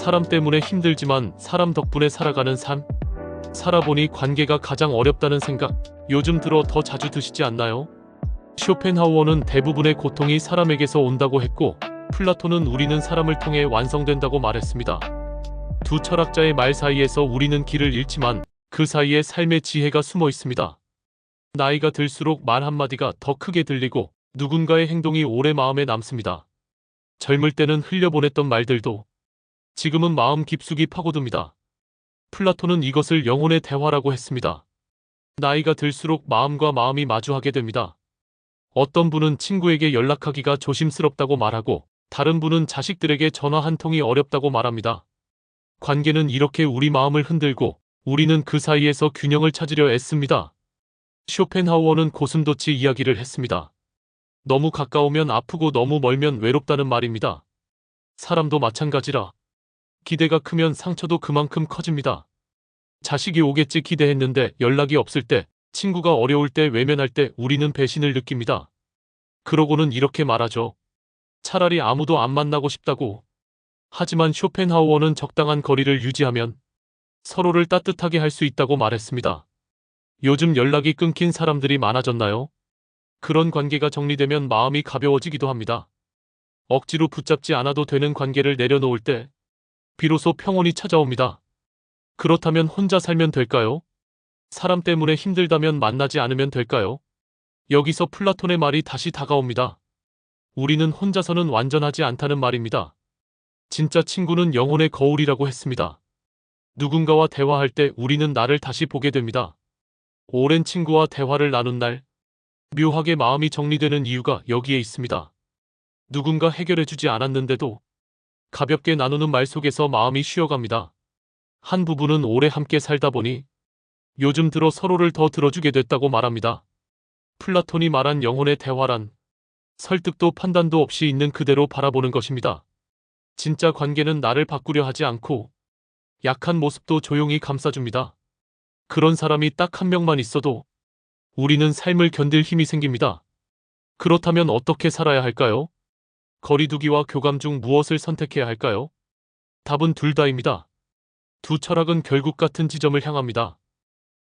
사람 때문에 힘들지만 사람 덕분에 살아가는 삶. 살아보니 관계가 가장 어렵다는 생각, 요즘 들어 더 자주 드시지 않나요? 쇼펜하우어는 대부분의 고통이 사람에게서 온다고 했고, 플라톤은 우리는 사람을 통해 완성된다고 말했습니다. 두 철학자의 말 사이에서 우리는 길을 잃지만 그 사이에 삶의 지혜가 숨어 있습니다. 나이가 들수록 말 한마디가 더 크게 들리고 누군가의 행동이 오래 마음에 남습니다. 젊을 때는 흘려보냈던 말들도 지금은 마음 깊숙이 파고듭니다. 플라톤은 이것을 영혼의 대화라고 했습니다. 나이가 들수록 마음과 마음이 마주하게 됩니다. 어떤 분은 친구에게 연락하기가 조심스럽다고 말하고 다른 분은 자식들에게 전화 한 통이 어렵다고 말합니다. 관계는 이렇게 우리 마음을 흔들고 우리는 그 사이에서 균형을 찾으려 애씁니다. 쇼펜하우어는 고슴도치 이야기를 했습니다. 너무 가까우면 아프고 너무 멀면 외롭다는 말입니다. 사람도 마찬가지라. 기대가 크면 상처도 그만큼 커집니다. 자식이 오겠지 기대했는데 연락이 없을 때, 친구가 어려울 때, 외면할 때 우리는 배신을 느낍니다. 그러고는 이렇게 말하죠. 차라리 아무도 안 만나고 싶다고. 하지만 쇼펜하우어는 적당한 거리를 유지하면 서로를 따뜻하게 할 수 있다고 말했습니다. 요즘 연락이 끊긴 사람들이 많아졌나요? 그런 관계가 정리되면 마음이 가벼워지기도 합니다. 억지로 붙잡지 않아도 되는 관계를 내려놓을 때 비로소 평온이 찾아옵니다. 그렇다면 혼자 살면 될까요? 사람 때문에 힘들다면 만나지 않으면 될까요? 여기서 플라톤의 말이 다시 다가옵니다. 우리는 혼자서는 완전하지 않다는 말입니다. 진짜 친구는 영혼의 거울이라고 했습니다. 누군가와 대화할 때 우리는 나를 다시 보게 됩니다. 오랜 친구와 대화를 나눈 날, 묘하게 마음이 정리되는 이유가 여기에 있습니다. 누군가 해결해주지 않았는데도 가볍게 나누는 말 속에서 마음이 쉬어갑니다. 한 부부는 오래 함께 살다 보니 요즘 들어 서로를 더 들어주게 됐다고 말합니다. 플라톤이 말한 영혼의 대화란 설득도 판단도 없이 있는 그대로 바라보는 것입니다. 진짜 관계는 나를 바꾸려 하지 않고 약한 모습도 조용히 감싸줍니다. 그런 사람이 딱 한 명만 있어도 우리는 삶을 견딜 힘이 생깁니다. 그렇다면 어떻게 살아야 할까요? 거리두기와 교감 중 무엇을 선택해야 할까요? 답은 둘 다입니다. 두 철학은 결국 같은 지점을 향합니다.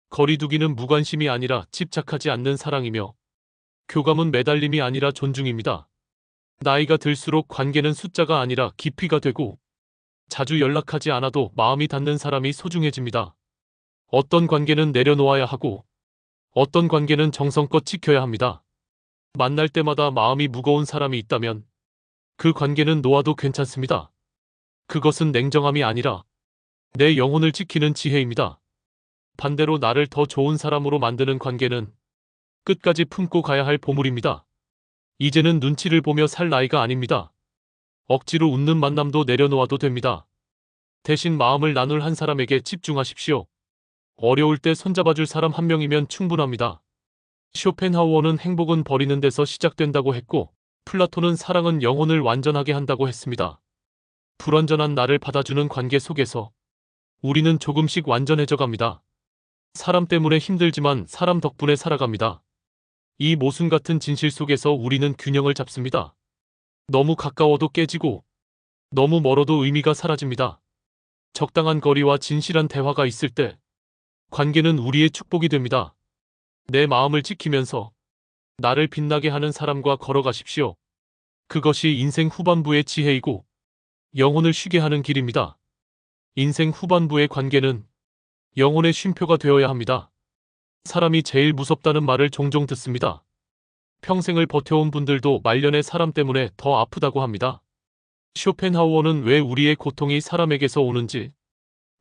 거리두기는 무관심이 아니라 집착하지 않는 사랑이며, 교감은 매달림이 아니라 존중입니다. 나이가 들수록 관계는 숫자가 아니라 깊이가 되고, 자주 연락하지 않아도 마음이 닿는 사람이 소중해집니다. 어떤 관계는 내려놓아야 하고, 어떤 관계는 정성껏 지켜야 합니다. 만날 때마다 마음이 무거운 사람이 있다면 그 관계는 놓아도 괜찮습니다. 그것은 냉정함이 아니라 내 영혼을 지키는 지혜입니다. 반대로 나를 더 좋은 사람으로 만드는 관계는 끝까지 품고 가야 할 보물입니다. 이제는 눈치를 보며 살 나이가 아닙니다. 억지로 웃는 만남도 내려놓아도 됩니다. 대신 마음을 나눌 한 사람에게 집중하십시오. 어려울 때 손잡아줄 사람 한 명이면 충분합니다. 쇼펜하우어는 행복은 버리는 데서 시작된다고 했고, 플라톤은 사랑은 영혼을 완전하게 한다고 했습니다. 불완전한 나를 받아주는 관계 속에서 우리는 조금씩 완전해져 갑니다. 사람 때문에 힘들지만 사람 덕분에 살아갑니다. 이 모순 같은 진실 속에서 우리는 균형을 잡습니다. 너무 가까워도 깨지고, 너무 멀어도 의미가 사라집니다. 적당한 거리와 진실한 대화가 있을 때 관계는 우리의 축복이 됩니다. 내 마음을 지키면서 나를 빛나게 하는 사람과 걸어가십시오. 그것이 인생 후반부의 지혜이고 영혼을 쉬게 하는 길입니다. 인생 후반부의 관계는 영혼의 쉼표가 되어야 합니다. 사람이 제일 무섭다는 말을 종종 듣습니다. 평생을 버텨온 분들도 말년에 사람 때문에 더 아프다고 합니다. 쇼펜하우어는 왜 우리의 고통이 사람에게서 오는지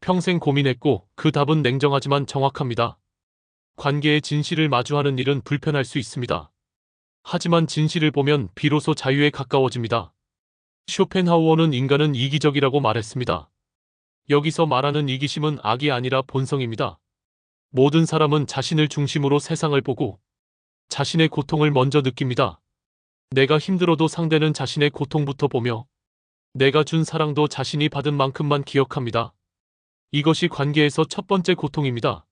평생 고민했고, 그 답은 냉정하지만 정확합니다. 관계의 진실을 마주하는 일은 불편할 수 있습니다. 하지만 진실을 보면 비로소 자유에 가까워집니다. 쇼펜하우어는 인간은 이기적이라고 말했습니다. 여기서 말하는 이기심은 악이 아니라 본성입니다. 모든 사람은 자신을 중심으로 세상을 보고 자신의 고통을 먼저 느낍니다. 내가 힘들어도 상대는 자신의 고통부터 보며 내가 준 사랑도 자신이 받은 만큼만 기억합니다. 이것이 관계에서 첫 번째 고통입니다.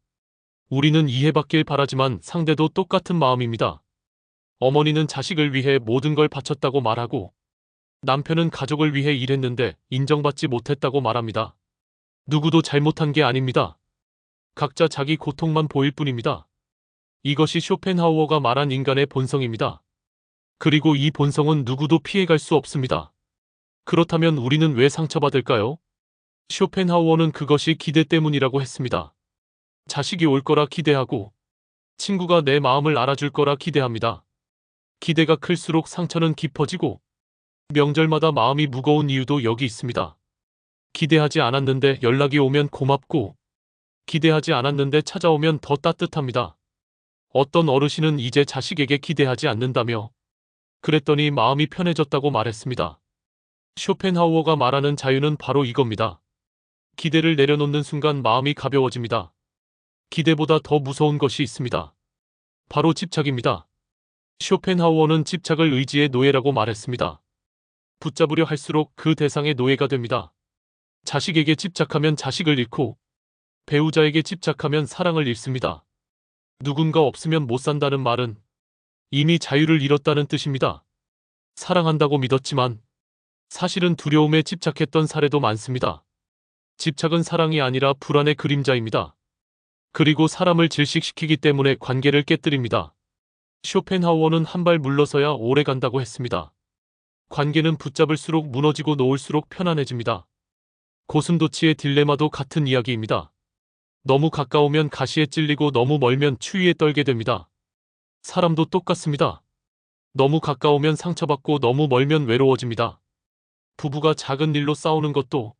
우리는 이해받길 바라지만 상대도 똑같은 마음입니다. 어머니는 자식을 위해 모든 걸 바쳤다고 말하고, 남편은 가족을 위해 일했는데 인정받지 못했다고 말합니다. 누구도 잘못한 게 아닙니다. 각자 자기 고통만 보일 뿐입니다. 이것이 쇼펜하우어가 말한 인간의 본성입니다. 그리고 이 본성은 누구도 피해갈 수 없습니다. 그렇다면 우리는 왜 상처받을까요? 쇼펜하우어는 그것이 기대 때문이라고 했습니다. 자식이 올 거라 기대하고 친구가 내 마음을 알아줄 거라 기대합니다. 기대가 클수록 상처는 깊어지고 명절마다 마음이 무거운 이유도 여기 있습니다. 기대하지 않았는데 연락이 오면 고맙고 기대하지 않았는데 찾아오면 더 따뜻합니다. 어떤 어르신은 이제 자식에게 기대하지 않는다며 그랬더니 마음이 편해졌다고 말했습니다. 쇼펜하우어가 말하는 자유는 바로 이겁니다. 기대를 내려놓는 순간 마음이 가벼워집니다. 기대보다 더 무서운 것이 있습니다. 바로 집착입니다. 쇼펜하우어는 집착을 의지의 노예라고 말했습니다. 붙잡으려 할수록 그 대상의 노예가 됩니다. 자식에게 집착하면 자식을 잃고 배우자에게 집착하면 사랑을 잃습니다. 누군가 없으면 못 산다는 말은 이미 자유를 잃었다는 뜻입니다. 사랑한다고 믿었지만 사실은 두려움에 집착했던 사례도 많습니다. 집착은 사랑이 아니라 불안의 그림자입니다. 그리고 사람을 질식시키기 때문에 관계를 깨뜨립니다. 쇼펜하우어는 한 발 물러서야 오래 간다고 했습니다. 관계는 붙잡을수록 무너지고 놓을수록 편안해집니다. 고슴도치의 딜레마도 같은 이야기입니다. 너무 가까우면 가시에 찔리고 너무 멀면 추위에 떨게 됩니다. 사람도 똑같습니다. 너무 가까우면 상처받고 너무 멀면 외로워집니다. 부부가 작은 일로 싸우는 것도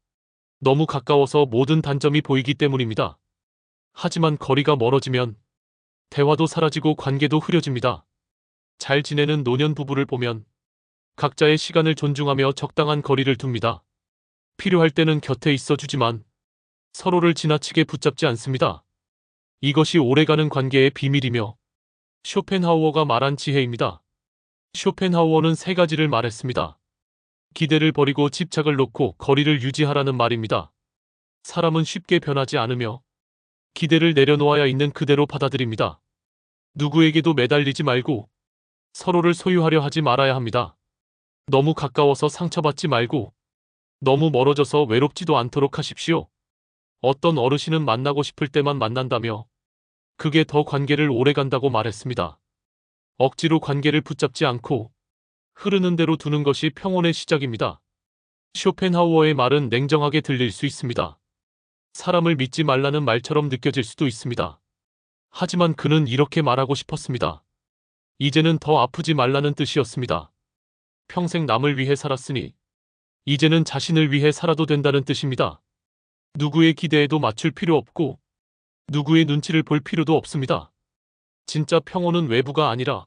너무 가까워서 모든 단점이 보이기 때문입니다. 하지만 거리가 멀어지면 대화도 사라지고 관계도 흐려집니다. 잘 지내는 노년 부부를 보면 각자의 시간을 존중하며 적당한 거리를 둡니다. 필요할 때는 곁에 있어주지만 서로를 지나치게 붙잡지 않습니다. 이것이 오래가는 관계의 비밀이며 쇼펜하우어가 말한 지혜입니다. 쇼펜하우어는 세 가지를 말했습니다. 기대를 버리고 집착을 놓고 거리를 유지하라는 말입니다. 사람은 쉽게 변하지 않으며 기대를 내려놓아야 있는 그대로 받아들입니다. 누구에게도 매달리지 말고 서로를 소유하려 하지 말아야 합니다. 너무 가까워서 상처받지 말고 너무 멀어져서 외롭지도 않도록 하십시오. 어떤 어르신은 만나고 싶을 때만 만난다며 그게 더 관계를 오래간다고 말했습니다. 억지로 관계를 붙잡지 않고 흐르는 대로 두는 것이 평온의 시작입니다. 쇼펜하우어의 말은 냉정하게 들릴 수 있습니다. 사람을 믿지 말라는 말처럼 느껴질 수도 있습니다. 하지만 그는 이렇게 말하고 싶었습니다. 이제는 더 아프지 말라는 뜻이었습니다. 평생 남을 위해 살았으니 이제는 자신을 위해 살아도 된다는 뜻입니다. 누구의 기대에도 맞출 필요 없고 누구의 눈치를 볼 필요도 없습니다. 진짜 평온은 외부가 아니라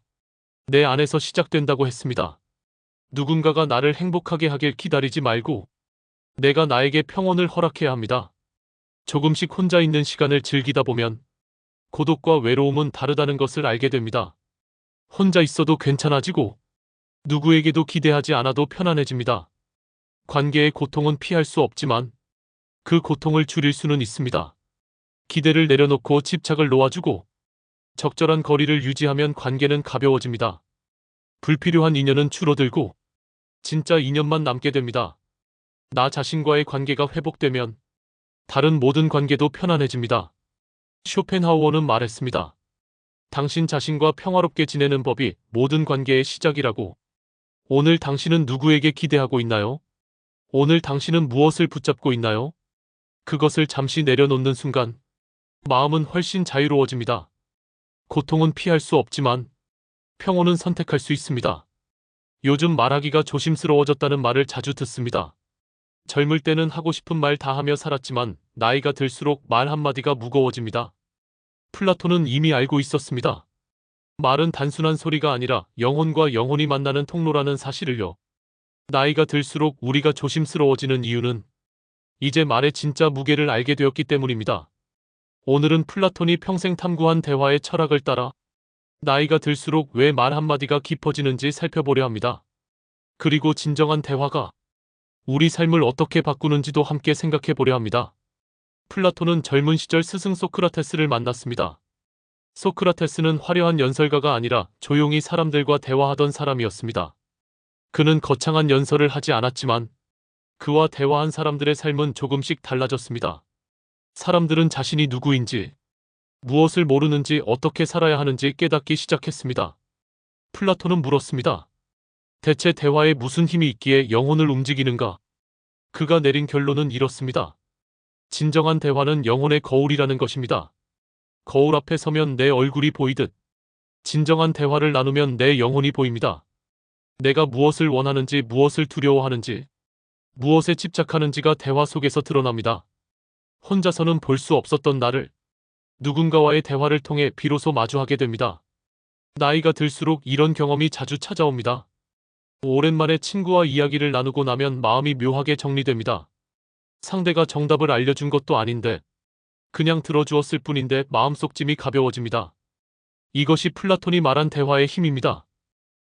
내 안에서 시작된다고 했습니다. 누군가가 나를 행복하게 하길 기다리지 말고 내가 나에게 평온을 허락해야 합니다. 조금씩 혼자 있는 시간을 즐기다 보면 고독과 외로움은 다르다는 것을 알게 됩니다. 혼자 있어도 괜찮아지고 누구에게도 기대하지 않아도 편안해집니다. 관계의 고통은 피할 수 없지만 그 고통을 줄일 수는 있습니다. 기대를 내려놓고 집착을 놓아주고 적절한 거리를 유지하면 관계는 가벼워집니다. 불필요한 인연은 줄어들고 진짜 인연만 남게 됩니다. 나 자신과의 관계가 회복되면 다른 모든 관계도 편안해집니다. 쇼펜하우어는 말했습니다. 당신 자신과 평화롭게 지내는 법이 모든 관계의 시작이라고. 오늘 당신은 누구에게 기대하고 있나요? 오늘 당신은 무엇을 붙잡고 있나요? 그것을 잠시 내려놓는 순간 마음은 훨씬 자유로워집니다. 고통은 피할 수 없지만 평온은 선택할 수 있습니다. 요즘 말하기가 조심스러워졌다는 말을 자주 듣습니다. 젊을 때는 하고 싶은 말 다 하며 살았지만 나이가 들수록 말 한마디가 무거워집니다. 플라톤은 이미 알고 있었습니다. 말은 단순한 소리가 아니라 영혼과 영혼이 만나는 통로라는 사실을요. 나이가 들수록 우리가 조심스러워지는 이유는 이제 말의 진짜 무게를 알게 되었기 때문입니다. 오늘은 플라톤이 평생 탐구한 대화의 철학을 따라 나이가 들수록 왜 말 한마디가 깊어지는지 살펴보려 합니다. 그리고 진정한 대화가 우리 삶을 어떻게 바꾸는지도 함께 생각해 보려 합니다. 플라톤은 젊은 시절 스승 소크라테스를 만났습니다. 소크라테스는 화려한 연설가가 아니라 조용히 사람들과 대화하던 사람이었습니다. 그는 거창한 연설을 하지 않았지만 그와 대화한 사람들의 삶은 조금씩 달라졌습니다. 사람들은 자신이 누구인지, 무엇을 모르는지, 어떻게 살아야 하는지 깨닫기 시작했습니다. 플라톤은 물었습니다. 대체 대화에 무슨 힘이 있기에 영혼을 움직이는가? 그가 내린 결론은 이렇습니다. 진정한 대화는 영혼의 거울이라는 것입니다. 거울 앞에 서면 내 얼굴이 보이듯 진정한 대화를 나누면 내 영혼이 보입니다. 내가 무엇을 원하는지, 무엇을 두려워하는지, 무엇에 집착하는지가 대화 속에서 드러납니다. 혼자서는 볼 수 없었던 나를 누군가와의 대화를 통해 비로소 마주하게 됩니다. 나이가 들수록 이런 경험이 자주 찾아옵니다. 오랜만에 친구와 이야기를 나누고 나면 마음이 묘하게 정리됩니다. 상대가 정답을 알려준 것도 아닌데 그냥 들어주었을 뿐인데 마음속 짐이 가벼워집니다. 이것이 플라톤이 말한 대화의 힘입니다.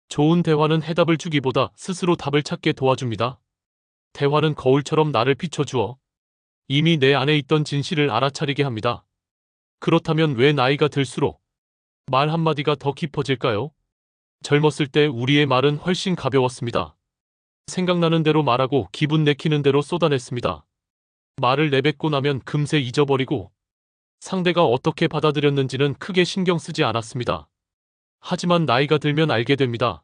좋은 대화는 해답을 주기보다 스스로 답을 찾게 도와줍니다. 대화는 거울처럼 나를 비춰주어 이미 내 안에 있던 진실을 알아차리게 합니다. 그렇다면 왜 나이가 들수록 말 한마디가 더 깊어질까요? 젊었을 때 우리의 말은 훨씬 가벼웠습니다. 생각나는 대로 말하고 기분 내키는 대로 쏟아냈습니다. 말을 내뱉고 나면 금세 잊어버리고 상대가 어떻게 받아들였는지는 크게 신경 쓰지 않았습니다. 하지만 나이가 들면 알게 됩니다.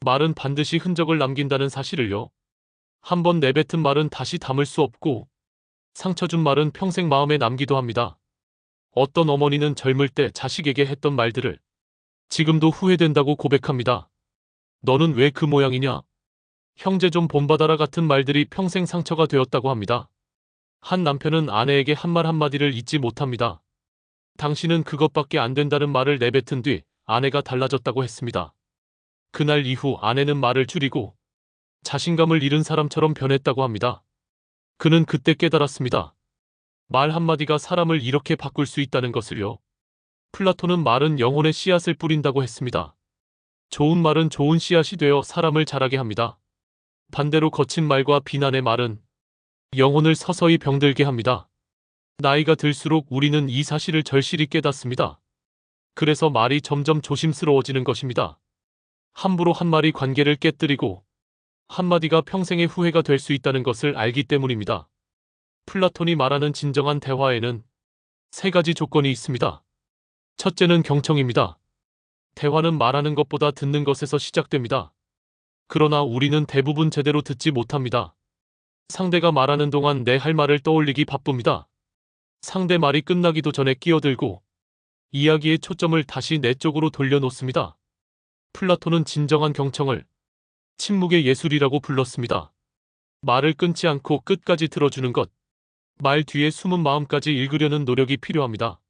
말은 반드시 흔적을 남긴다는 사실을요. 한번 내뱉은 말은 다시 담을 수 없고 상처 준 말은 평생 마음에 남기도 합니다. 어떤 어머니는 젊을 때 자식에게 했던 말들을 지금도 후회된다고 고백합니다. 너는 왜 그 모양이냐? 형제 좀 본받아라 같은 말들이 평생 상처가 되었다고 합니다. 한 남편은 아내에게 한 말 한마디를 잊지 못합니다. 당신은 그것밖에 안 된다는 말을 내뱉은 뒤 아내가 달라졌다고 했습니다. 그날 이후 아내는 말을 줄이고 자신감을 잃은 사람처럼 변했다고 합니다. 그는 그때 깨달았습니다. 말 한마디가 사람을 이렇게 바꿀 수 있다는 것을요. 플라톤은 말은 영혼의 씨앗을 뿌린다고 했습니다. 좋은 말은 좋은 씨앗이 되어 사람을 자라게 합니다. 반대로 거친 말과 비난의 말은 영혼을 서서히 병들게 합니다. 나이가 들수록 우리는 이 사실을 절실히 깨닫습니다. 그래서 말이 점점 조심스러워지는 것입니다. 함부로 한 말이 관계를 깨뜨리고 한마디가 평생의 후회가 될 수 있다는 것을 알기 때문입니다. 플라톤이 말하는 진정한 대화에는 세 가지 조건이 있습니다. 첫째는 경청입니다. 대화는 말하는 것보다 듣는 것에서 시작됩니다. 그러나 우리는 대부분 제대로 듣지 못합니다. 상대가 말하는 동안 내 할 말을 떠올리기 바쁩니다. 상대 말이 끝나기도 전에 끼어들고 이야기의 초점을 다시 내 쪽으로 돌려놓습니다. 플라톤은 진정한 경청을 침묵의 예술이라고 불렀습니다. 말을 끊지 않고 끝까지 들어주는 것, 말 뒤에 숨은 마음까지 읽으려는 노력이 필요합니다.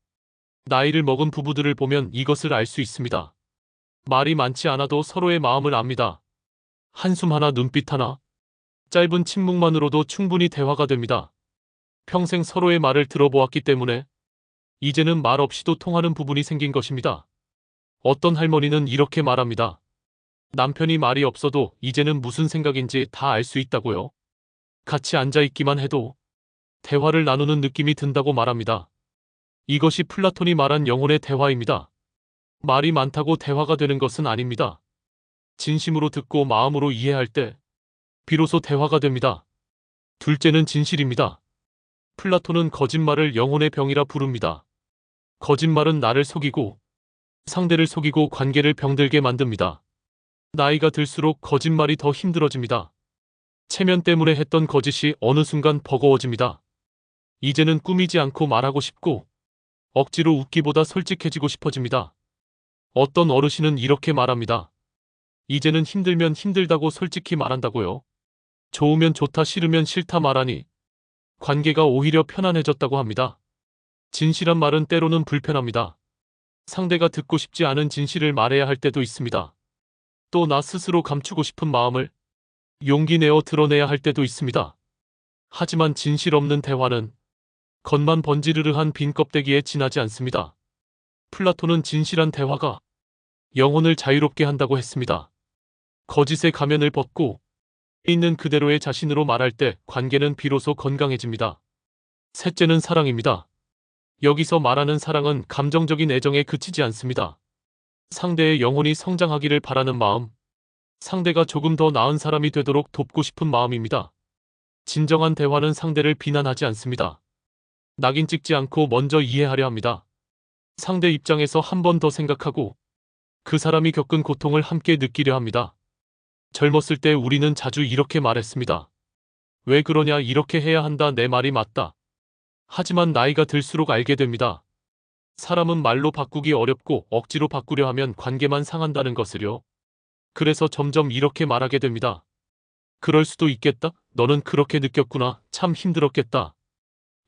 나이를 먹은 부부들을 보면 이것을 알 수 있습니다. 말이 많지 않아도 서로의 마음을 압니다. 한숨 하나, 눈빛 하나, 짧은 침묵만으로도 충분히 대화가 됩니다. 평생 서로의 말을 들어보았기 때문에 이제는 말 없이도 통하는 부분이 생긴 것입니다. 어떤 할머니는 이렇게 말합니다. 남편이 말이 없어도 이제는 무슨 생각인지 다 알 수 있다고요. 같이 앉아있기만 해도 대화를 나누는 느낌이 든다고 말합니다. 이것이 플라톤이 말한 영혼의 대화입니다. 말이 많다고 대화가 되는 것은 아닙니다. 진심으로 듣고 마음으로 이해할 때 비로소 대화가 됩니다. 둘째는 진실입니다. 플라톤은 거짓말을 영혼의 병이라 부릅니다. 거짓말은 나를 속이고 상대를 속이고 관계를 병들게 만듭니다. 나이가 들수록 거짓말이 더 힘들어집니다. 체면 때문에 했던 거짓이 어느 순간 버거워집니다. 이제는 꾸미지 않고 말하고 싶고 억지로 웃기보다 솔직해지고 싶어집니다. 어떤 어르신은 이렇게 말합니다. 이제는 힘들면 힘들다고 솔직히 말한다고요. 좋으면 좋다, 싫으면 싫다 말하니 관계가 오히려 편안해졌다고 합니다. 진실한 말은 때로는 불편합니다. 상대가 듣고 싶지 않은 진실을 말해야 할 때도 있습니다. 또 나 스스로 감추고 싶은 마음을 용기 내어 드러내야 할 때도 있습니다. 하지만 진실 없는 대화는 겉만 번지르르한 빈 껍데기에 지나지 않습니다. 플라톤은 진실한 대화가 영혼을 자유롭게 한다고 했습니다. 거짓의 가면을 벗고 있는 그대로의 자신으로 말할 때 관계는 비로소 건강해집니다. 셋째는 사랑입니다. 여기서 말하는 사랑은 감정적인 애정에 그치지 않습니다. 상대의 영혼이 성장하기를 바라는 마음, 상대가 조금 더 나은 사람이 되도록 돕고 싶은 마음입니다. 진정한 대화는 상대를 비난하지 않습니다. 낙인 찍지 않고 먼저 이해하려 합니다. 상대 입장에서 한 번 더 생각하고 그 사람이 겪은 고통을 함께 느끼려 합니다. 젊었을 때 우리는 자주 이렇게 말했습니다. 왜 그러냐, 이렇게 해야 한다, 내 말이 맞다. 하지만 나이가 들수록 알게 됩니다. 사람은 말로 바꾸기 어렵고 억지로 바꾸려 하면 관계만 상한다는 것을요. 그래서 점점 이렇게 말하게 됩니다. 그럴 수도 있겠다. 너는 그렇게 느꼈구나. 참 힘들었겠다.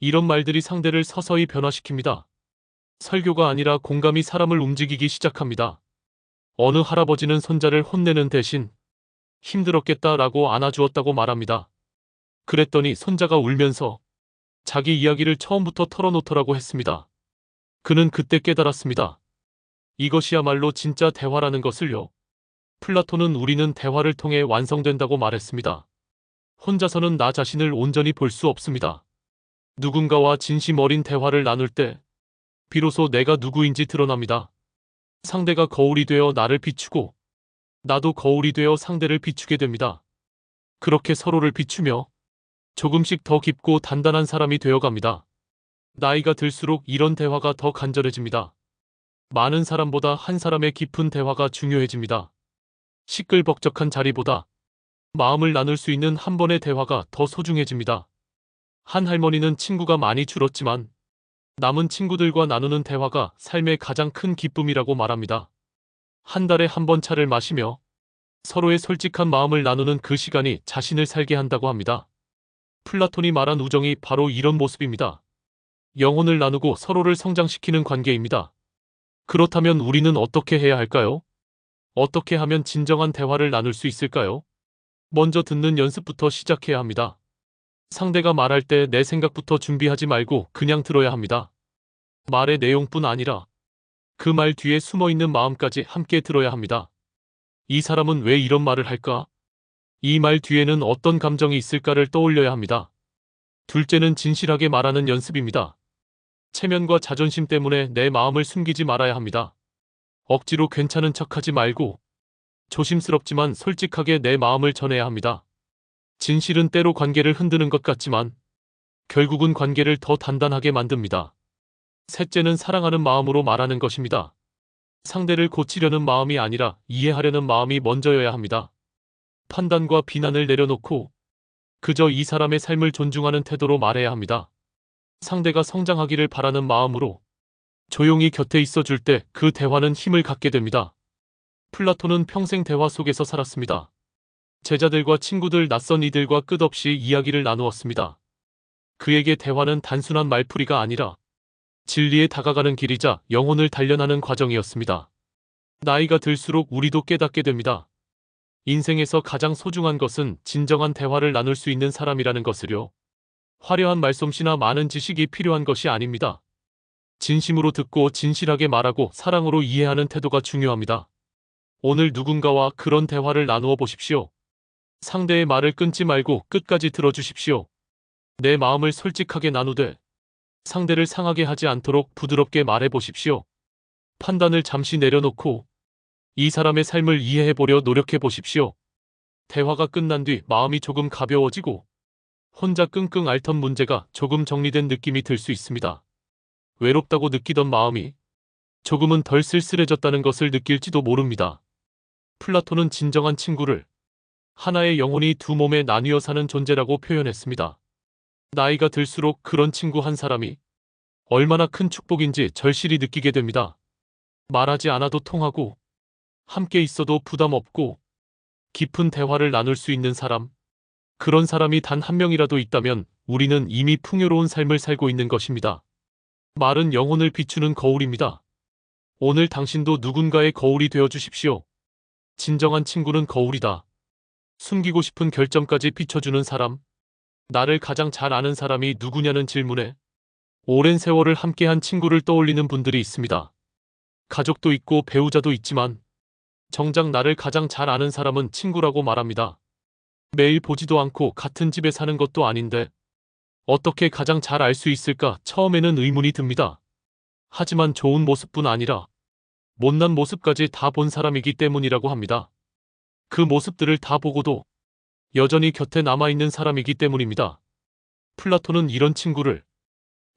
이런 말들이 상대를 서서히 변화시킵니다. 설교가 아니라 공감이 사람을 움직이기 시작합니다. 어느 할아버지는 손자를 혼내는 대신 힘들었겠다라고 안아주었다고 말합니다. 그랬더니 손자가 울면서 자기 이야기를 처음부터 털어놓더라고 했습니다. 그는 그때 깨달았습니다. 이것이야말로 진짜 대화라는 것을요. 플라톤은 우리는 대화를 통해 완성된다고 말했습니다. 혼자서는 나 자신을 온전히 볼 수 없습니다. 누군가와 진심 어린 대화를 나눌 때 비로소 내가 누구인지 드러납니다. 상대가 거울이 되어 나를 비추고 나도 거울이 되어 상대를 비추게 됩니다. 그렇게 서로를 비추며 조금씩 더 깊고 단단한 사람이 되어갑니다. 나이가 들수록 이런 대화가 더 간절해집니다. 많은 사람보다 한 사람의 깊은 대화가 중요해집니다. 시끌벅적한 자리보다 마음을 나눌 수 있는 한 번의 대화가 더 소중해집니다. 한 할머니는 친구가 많이 줄었지만 남은 친구들과 나누는 대화가 삶의 가장 큰 기쁨이라고 말합니다. 한 달에 한 번 차를 마시며 서로의 솔직한 마음을 나누는 그 시간이 자신을 살게 한다고 합니다. 플라톤이 말한 우정이 바로 이런 모습입니다. 영혼을 나누고 서로를 성장시키는 관계입니다. 그렇다면 우리는 어떻게 해야 할까요? 어떻게 하면 진정한 대화를 나눌 수 있을까요? 먼저 듣는 연습부터 시작해야 합니다. 상대가 말할 때 내 생각부터 준비하지 말고 그냥 들어야 합니다. 말의 내용뿐 아니라 그 말 뒤에 숨어있는 마음까지 함께 들어야 합니다. 이 사람은 왜 이런 말을 할까? 이 말 뒤에는 어떤 감정이 있을까를 떠올려야 합니다. 둘째는 진실하게 말하는 연습입니다. 체면과 자존심 때문에 내 마음을 숨기지 말아야 합니다. 억지로 괜찮은 척하지 말고 조심스럽지만 솔직하게 내 마음을 전해야 합니다. 진실은 때로 관계를 흔드는 것 같지만 결국은 관계를 더 단단하게 만듭니다. 셋째는 사랑하는 마음으로 말하는 것입니다. 상대를 고치려는 마음이 아니라 이해하려는 마음이 먼저여야 합니다. 판단과 비난을 내려놓고 그저 이 사람의 삶을 존중하는 태도로 말해야 합니다. 상대가 성장하기를 바라는 마음으로 조용히 곁에 있어줄 때 그 대화는 힘을 갖게 됩니다. 플라톤은 평생 대화 속에서 살았습니다. 제자들과 친구들, 낯선 이들과 끝없이 이야기를 나누었습니다. 그에게 대화는 단순한 말풀이가 아니라 진리에 다가가는 길이자 영혼을 단련하는 과정이었습니다. 나이가 들수록 우리도 깨닫게 됩니다. 인생에서 가장 소중한 것은 진정한 대화를 나눌 수 있는 사람이라는 것을요. 화려한 말솜씨나 많은 지식이 필요한 것이 아닙니다. 진심으로 듣고 진실하게 말하고 사랑으로 이해하는 태도가 중요합니다. 오늘 누군가와 그런 대화를 나누어 보십시오. 상대의 말을 끊지 말고 끝까지 들어주십시오. 내 마음을 솔직하게 나누되 상대를 상하게 하지 않도록 부드럽게 말해보십시오. 판단을 잠시 내려놓고 이 사람의 삶을 이해해보려 노력해보십시오. 대화가 끝난 뒤 마음이 조금 가벼워지고 혼자 끙끙 앓던 문제가 조금 정리된 느낌이 들 수 있습니다. 외롭다고 느끼던 마음이 조금은 덜 쓸쓸해졌다는 것을 느낄지도 모릅니다. 플라톤은 진정한 친구를 하나의 영혼이 두 몸에 나뉘어 사는 존재라고 표현했습니다. 나이가 들수록 그런 친구 한 사람이 얼마나 큰 축복인지 절실히 느끼게 됩니다. 말하지 않아도 통하고 함께 있어도 부담 없고 깊은 대화를 나눌 수 있는 사람, 그런 사람이 단 한 명이라도 있다면 우리는 이미 풍요로운 삶을 살고 있는 것입니다. 말은 영혼을 비추는 거울입니다. 오늘 당신도 누군가의 거울이 되어 주십시오. 진정한 친구는 거울이다. 숨기고 싶은 결점까지 비춰주는 사람, 나를 가장 잘 아는 사람이 누구냐는 질문에 오랜 세월을 함께한 친구를 떠올리는 분들이 있습니다. 가족도 있고 배우자도 있지만 정작 나를 가장 잘 아는 사람은 친구라고 말합니다. 매일 보지도 않고 같은 집에 사는 것도 아닌데 어떻게 가장 잘 알 수 있을까 처음에는 의문이 듭니다. 하지만 좋은 모습뿐 아니라 못난 모습까지 다 본 사람이기 때문이라고 합니다. 그 모습들을 다 보고도 여전히 곁에 남아있는 사람이기 때문입니다. 플라톤은 이런 친구를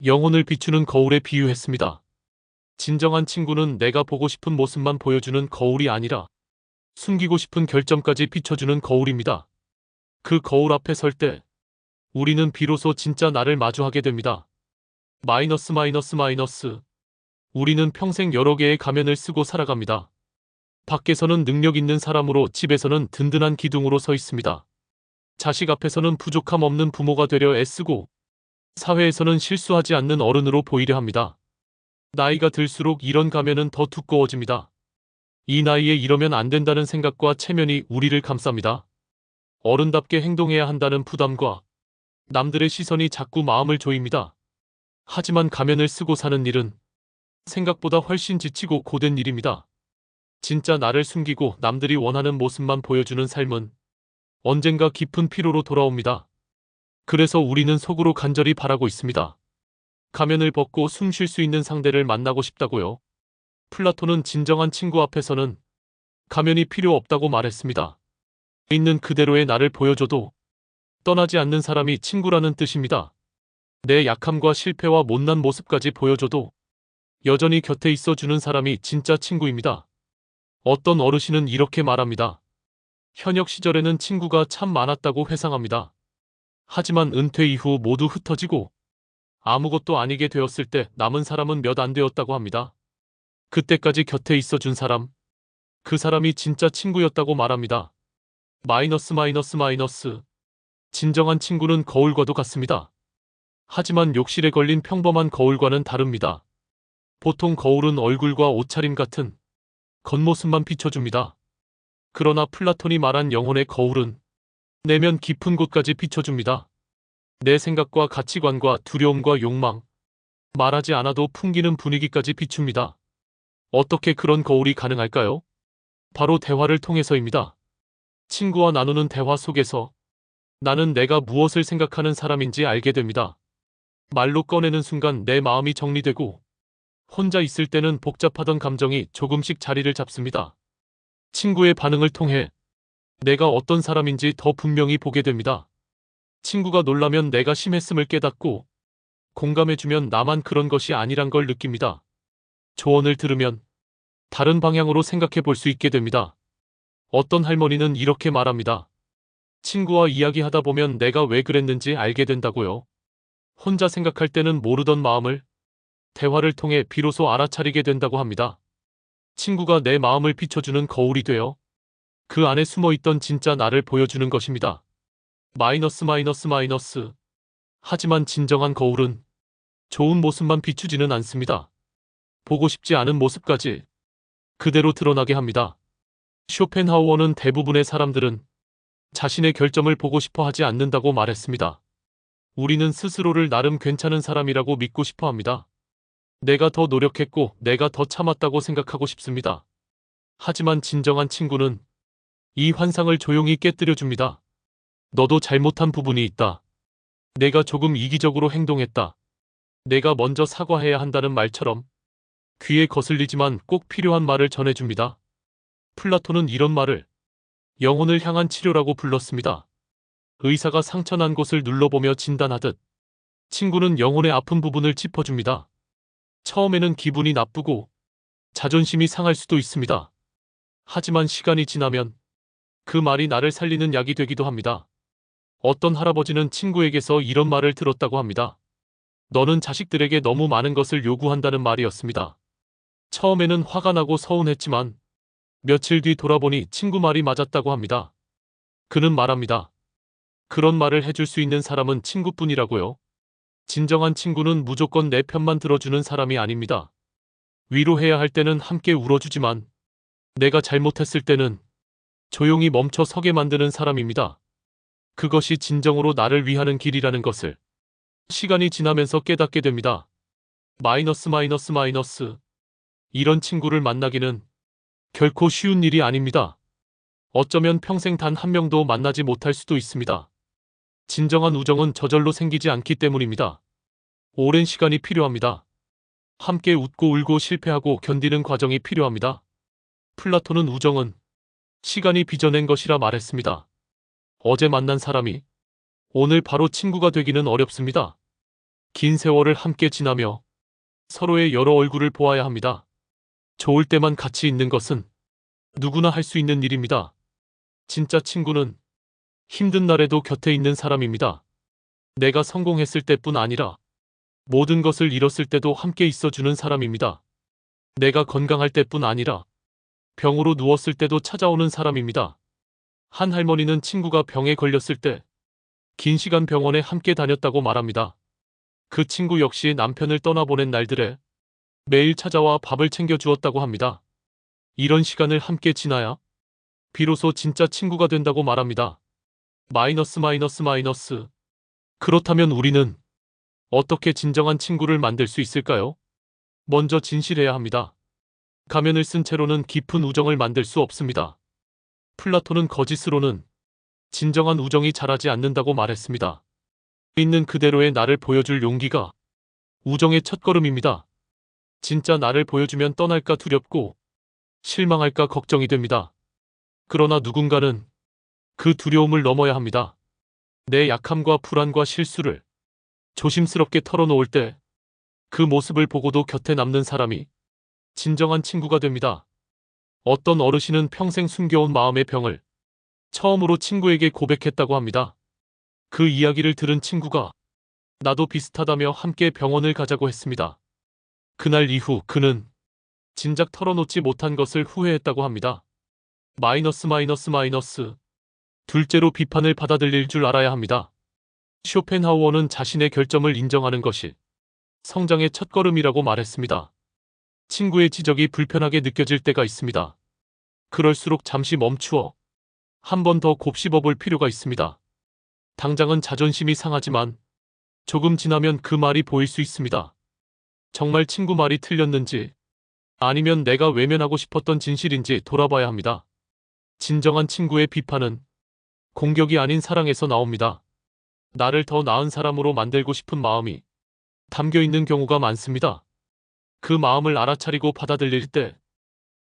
영혼을 비추는 거울에 비유했습니다. 진정한 친구는 내가 보고 싶은 모습만 보여주는 거울이 아니라 숨기고 싶은 결점까지 비춰주는 거울입니다. 그 거울 앞에 설 때 우리는 비로소 진짜 나를 마주하게 됩니다. 마이너스 마이너스 마이너스. 우리는 평생 여러 개의 가면을 쓰고 살아갑니다. 밖에서는 능력 있는 사람으로, 집에서는 든든한 기둥으로 서 있습니다. 자식 앞에서는 부족함 없는 부모가 되려 애쓰고, 사회에서는 실수하지 않는 어른으로 보이려 합니다. 나이가 들수록 이런 가면은 더 두꺼워집니다. 이 나이에 이러면 안 된다는 생각과 체면이 우리를 감쌉니다. 어른답게 행동해야 한다는 부담과 남들의 시선이 자꾸 마음을 조입니다. 하지만 가면을 쓰고 사는 일은 생각보다 훨씬 지치고 고된 일입니다. 진짜 나를 숨기고 남들이 원하는 모습만 보여주는 삶은 언젠가 깊은 피로로 돌아옵니다. 그래서 우리는 속으로 간절히 바라고 있습니다. 가면을 벗고 숨 쉴 수 있는 상대를 만나고 싶다고요. 플라톤은 진정한 친구 앞에서는 가면이 필요 없다고 말했습니다. 있는 그대로의 나를 보여줘도 떠나지 않는 사람이 친구라는 뜻입니다. 내 약함과 실패와 못난 모습까지 보여줘도 여전히 곁에 있어주는 사람이 진짜 친구입니다. 어떤 어르신은 이렇게 말합니다. 현역 시절에는 친구가 참 많았다고 회상합니다. 하지만 은퇴 이후 모두 흩어지고 아무것도 아니게 되었을 때 남은 사람은 몇 안 되었다고 합니다. 그때까지 곁에 있어준 사람, 그 사람이 진짜 친구였다고 말합니다. 마이너스 마이너스 마이너스. 진정한 친구는 거울과도 같습니다. 하지만 욕실에 걸린 평범한 거울과는 다릅니다. 보통 거울은 얼굴과 옷차림 같은 겉모습만 비춰줍니다. 그러나 플라톤이 말한 영혼의 거울은 내면 깊은 곳까지 비춰줍니다. 내 생각과 가치관과 두려움과 욕망, 말하지 않아도 풍기는 분위기까지 비춥니다. 어떻게 그런 거울이 가능할까요? 바로 대화를 통해서입니다. 친구와 나누는 대화 속에서 나는 내가 무엇을 생각하는 사람인지 알게 됩니다. 말로 꺼내는 순간 내 마음이 정리되고, 혼자 있을 때는 복잡하던 감정이 조금씩 자리를 잡습니다. 친구의 반응을 통해 내가 어떤 사람인지 더 분명히 보게 됩니다. 친구가 놀라면 내가 심했음을 깨닫고, 공감해주면 나만 그런 것이 아니란 걸 느낍니다. 조언을 들으면 다른 방향으로 생각해 볼 수 있게 됩니다. 어떤 할머니는 이렇게 말합니다. 친구와 이야기하다 보면 내가 왜 그랬는지 알게 된다고요. 혼자 생각할 때는 모르던 마음을 대화를 통해 비로소 알아차리게 된다고 합니다. 친구가 내 마음을 비춰주는 거울이 되어 그 안에 숨어있던 진짜 나를 보여주는 것입니다. 마이너스 마이너스 마이너스. 하지만 진정한 거울은 좋은 모습만 비추지는 않습니다. 보고 싶지 않은 모습까지 그대로 드러나게 합니다. 쇼펜하우어는 대부분의 사람들은 자신의 결점을 보고 싶어 하지 않는다고 말했습니다. 우리는 스스로를 나름 괜찮은 사람이라고 믿고 싶어 합니다. 내가 더 노력했고 내가 더 참았다고 생각하고 싶습니다. 하지만 진정한 친구는 이 환상을 조용히 깨뜨려 줍니다. 너도 잘못한 부분이 있다. 내가 조금 이기적으로 행동했다. 내가 먼저 사과해야 한다는 말처럼 귀에 거슬리지만 꼭 필요한 말을 전해줍니다. 플라톤은 이런 말을 영혼을 향한 치료라고 불렀습니다. 의사가 상처난 곳을 눌러보며 진단하듯 친구는 영혼의 아픈 부분을 짚어줍니다. 처음에는 기분이 나쁘고 자존심이 상할 수도 있습니다. 하지만 시간이 지나면 그 말이 나를 살리는 약이 되기도 합니다. 어떤 할아버지는 친구에게서 이런 말을 들었다고 합니다. 너는 자식들에게 너무 많은 것을 요구한다는 말이었습니다. 처음에는 화가 나고 서운했지만 며칠 뒤 돌아보니 친구 말이 맞았다고 합니다. 그는 말합니다. 그런 말을 해줄 수 있는 사람은 친구뿐이라고요. 진정한 친구는 무조건 내 편만 들어주는 사람이 아닙니다. 위로해야 할 때는 함께 울어주지만 내가 잘못했을 때는 조용히 멈춰 서게 만드는 사람입니다. 그것이 진정으로 나를 위하는 길이라는 것을 시간이 지나면서 깨닫게 됩니다. 마이너스 마이너스 마이너스. 이런 친구를 만나기는 결코 쉬운 일이 아닙니다. 어쩌면 평생 단 한 명도 만나지 못할 수도 있습니다. 진정한 우정은 저절로 생기지 않기 때문입니다. 오랜 시간이 필요합니다. 함께 웃고 울고 실패하고 견디는 과정이 필요합니다. 플라톤은 우정은 시간이 빚어낸 것이라 말했습니다. 어제 만난 사람이 오늘 바로 친구가 되기는 어렵습니다. 긴 세월을 함께 지나며 서로의 여러 얼굴을 보아야 합니다. 좋을 때만 같이 있는 것은 누구나 할 수 있는 일입니다. 진짜 친구는 힘든 날에도 곁에 있는 사람입니다. 내가 성공했을 때뿐 아니라 모든 것을 잃었을 때도 함께 있어주는 사람입니다. 내가 건강할 때뿐 아니라 병으로 누웠을 때도 찾아오는 사람입니다. 한 할머니는 친구가 병에 걸렸을 때 긴 시간 병원에 함께 다녔다고 말합니다. 그 친구 역시 남편을 떠나보낸 날들에 매일 찾아와 밥을 챙겨주었다고 합니다. 이런 시간을 함께 지나야 비로소 진짜 친구가 된다고 말합니다. 마이너스 마이너스 마이너스. 그렇다면 우리는 어떻게 진정한 친구를 만들 수 있을까요? 먼저 진실해야 합니다. 가면을 쓴 채로는 깊은 우정을 만들 수 없습니다. 플라톤은 거짓으로는 진정한 우정이 자라지 않는다고 말했습니다. 있는 그대로의 나를 보여줄 용기가 우정의 첫걸음입니다. 진짜 나를 보여주면 떠날까 두렵고 실망할까 걱정이 됩니다. 그러나 누군가는 그 두려움을 넘어야 합니다. 내 약함과 불안과 실수를 조심스럽게 털어놓을 때 그 모습을 보고도 곁에 남는 사람이 진정한 친구가 됩니다. 어떤 어르신은 평생 숨겨온 마음의 병을 처음으로 친구에게 고백했다고 합니다. 그 이야기를 들은 친구가 나도 비슷하다며 함께 병원을 가자고 했습니다. 그날 이후 그는 진작 털어놓지 못한 것을 후회했다고 합니다. 마이너스 마이너스 마이너스. 둘째로 비판을 받아들일 줄 알아야 합니다. 쇼펜하우어는 자신의 결점을 인정하는 것이 성장의 첫걸음이라고 말했습니다. 친구의 지적이 불편하게 느껴질 때가 있습니다. 그럴수록 잠시 멈추어 한 번 더 곱씹어 볼 필요가 있습니다. 당장은 자존심이 상하지만 조금 지나면 그 말이 보일 수 있습니다. 정말 친구 말이 틀렸는지 아니면 내가 외면하고 싶었던 진실인지 돌아봐야 합니다. 진정한 친구의 비판은 공격이 아닌 사랑에서 나옵니다. 나를 더 나은 사람으로 만들고 싶은 마음이 담겨 있는 경우가 많습니다. 그 마음을 알아차리고 받아들일 때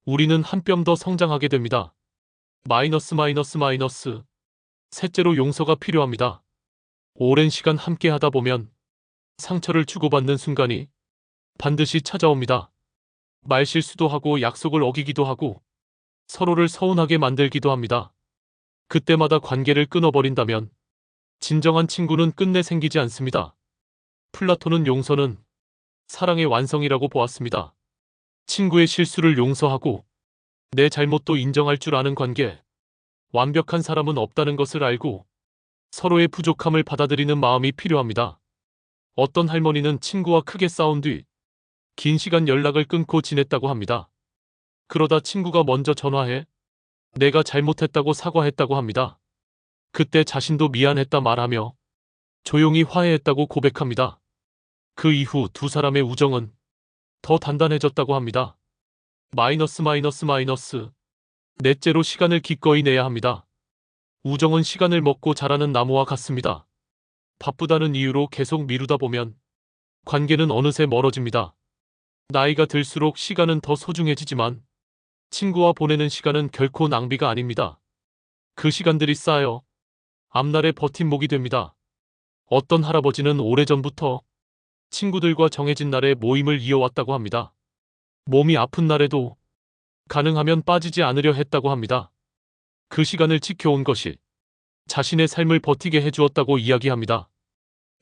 우리는 한 뼘 더 성장하게 됩니다. 마이너스 마이너스 마이너스. 셋째로 용서가 필요합니다. 오랜 시간 함께 하다 보면 상처를 주고받는 순간이 반드시 찾아옵니다. 말실수도 하고 약속을 어기기도 하고 서로를 서운하게 만들기도 합니다. 그때마다 관계를 끊어버린다면 진정한 친구는 끝내 생기지 않습니다. 플라톤은 용서는 사랑의 완성이라고 보았습니다. 친구의 실수를 용서하고 내 잘못도 인정할 줄 아는 관계. 완벽한 사람은 없다는 것을 알고 서로의 부족함을 받아들이는 마음이 필요합니다. 어떤 할머니는 친구와 크게 싸운 뒤 긴 시간 연락을 끊고 지냈다고 합니다. 그러다 친구가 먼저 전화해 내가 잘못했다고 사과했다고 합니다. 그때 자신도 미안했다 말하며 조용히 화해했다고 고백합니다. 그 이후 두 사람의 우정은 더 단단해졌다고 합니다. 마이너스 마이너스 마이너스. 넷째로 시간을 기꺼이 내야 합니다. 우정은 시간을 먹고 자라는 나무와 같습니다. 바쁘다는 이유로 계속 미루다 보면 관계는 어느새 멀어집니다. 나이가 들수록 시간은 더 소중해지지만 친구와 보내는 시간은 결코 낭비가 아닙니다. 그 시간들이 쌓여 앞날의 버팀목이 됩니다. 어떤 할아버지는 오래전부터 친구들과 정해진 날에 모임을 이어왔다고 합니다. 몸이 아픈 날에도 가능하면 빠지지 않으려 했다고 합니다. 그 시간을 지켜온 것이 자신의 삶을 버티게 해주었다고 이야기합니다.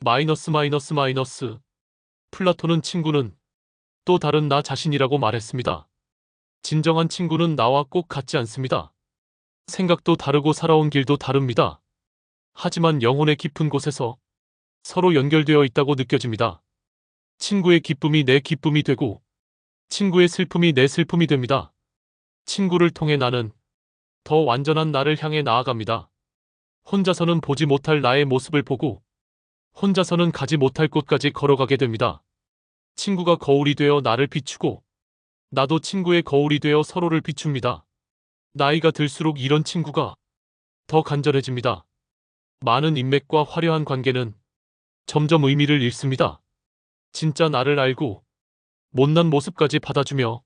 마이너스 마이너스 마이너스. 플라톤은 친구는 또 다른 나 자신이라고 말했습니다. 진정한 친구는 나와 꼭 같지 않습니다. 생각도 다르고 살아온 길도 다릅니다. 하지만 영혼의 깊은 곳에서 서로 연결되어 있다고 느껴집니다. 친구의 기쁨이 내 기쁨이 되고 친구의 슬픔이 내 슬픔이 됩니다. 친구를 통해 나는 더 완전한 나를 향해 나아갑니다. 혼자서는 보지 못할 나의 모습을 보고 혼자서는 가지 못할 곳까지 걸어가게 됩니다. 친구가 거울이 되어 나를 비추고 나도 친구의 거울이 되어 서로를 비춥니다. 나이가 들수록 이런 친구가 더 간절해집니다. 많은 인맥과 화려한 관계는 점점 의미를 잃습니다. 진짜 나를 알고 못난 모습까지 받아주며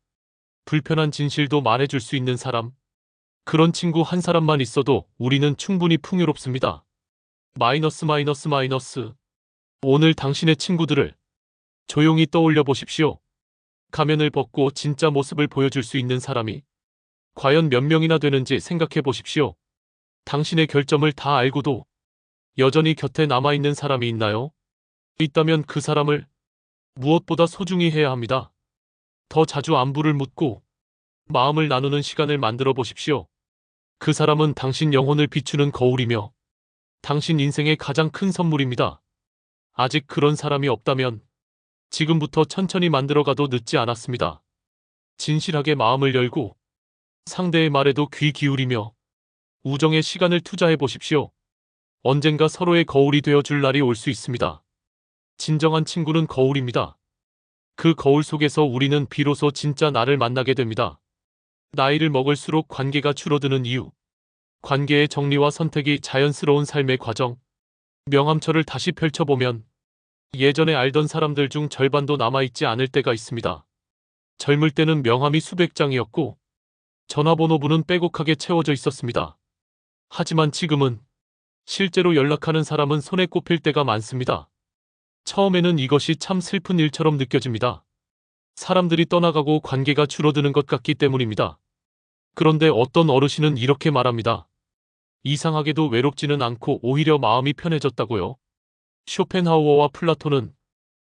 불편한 진실도 말해줄 수 있는 사람, 그런 친구 한 사람만 있어도 우리는 충분히 풍요롭습니다. 마이너스 마이너스 마이너스. 오늘 당신의 친구들을 조용히 떠올려 보십시오. 가면을 벗고 진짜 모습을 보여줄 수 있는 사람이 과연 몇 명이나 되는지 생각해 보십시오. 당신의 결점을 다 알고도 여전히 곁에 남아있는 사람이 있나요? 있다면 그 사람을 무엇보다 소중히 해야 합니다. 더 자주 안부를 묻고 마음을 나누는 시간을 만들어 보십시오. 그 사람은 당신 영혼을 비추는 거울이며 당신 인생의 가장 큰 선물입니다. 아직 그런 사람이 없다면 지금부터 천천히 만들어가도 늦지 않았습니다. 진실하게 마음을 열고 상대의 말에도 귀 기울이며 우정의 시간을 투자해 보십시오. 언젠가 서로의 거울이 되어 줄 날이 올 수 있습니다. 진정한 친구는 거울입니다. 그 거울 속에서 우리는 비로소 진짜 나를 만나게 됩니다. 나이를 먹을수록 관계가 줄어드는 이유. 관계의 정리와 선택이 자연스러운 삶의 과정. 명함처를 다시 펼쳐보면 예전에 알던 사람들 중 절반도 남아있지 않을 때가 있습니다. 젊을 때는 명함이 수백 장이었고 전화번호부는 빼곡하게 채워져 있었습니다. 하지만 지금은 실제로 연락하는 사람은 손에 꼽힐 때가 많습니다. 처음에는 이것이 참 슬픈 일처럼 느껴집니다. 사람들이 떠나가고 관계가 줄어드는 것 같기 때문입니다. 그런데 어떤 어르신은 이렇게 말합니다. 이상하게도 외롭지는 않고 오히려 마음이 편해졌다고요. 쇼펜하우어와 플라톤은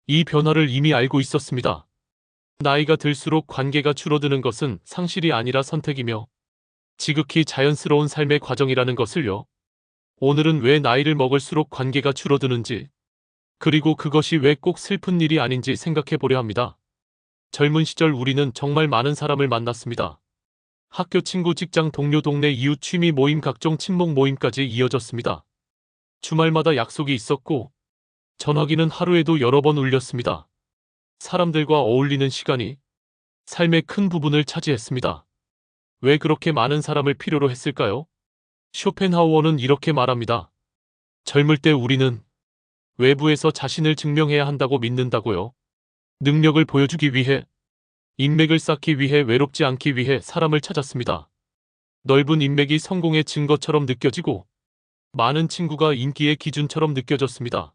이 변화를 이미 알고 있었습니다. 나이가 들수록 관계가 줄어드는 것은 상실이 아니라 선택이며 지극히 자연스러운 삶의 과정이라는 것을요. 오늘은 왜 나이를 먹을수록 관계가 줄어드는지, 그리고 그것이 왜 꼭 슬픈 일이 아닌지 생각해 보려 합니다. 젊은 시절 우리는 정말 많은 사람을 만났습니다. 학교 친구, 직장 동료, 동네 이웃, 취미 모임, 각종 친목 모임까지 이어졌습니다. 주말마다 약속이 있었고 전화기는 하루에도 여러 번 울렸습니다. 사람들과 어울리는 시간이 삶의 큰 부분을 차지했습니다. 왜 그렇게 많은 사람을 필요로 했을까요? 쇼펜하우어는 이렇게 말합니다. 젊을 때 우리는 외부에서 자신을 증명해야 한다고 믿는다고요. 능력을 보여주기 위해, 인맥을 쌓기 위해, 외롭지 않기 위해 사람을 찾았습니다. 넓은 인맥이 성공의 증거처럼 느껴지고 많은 친구가 인기의 기준처럼 느껴졌습니다.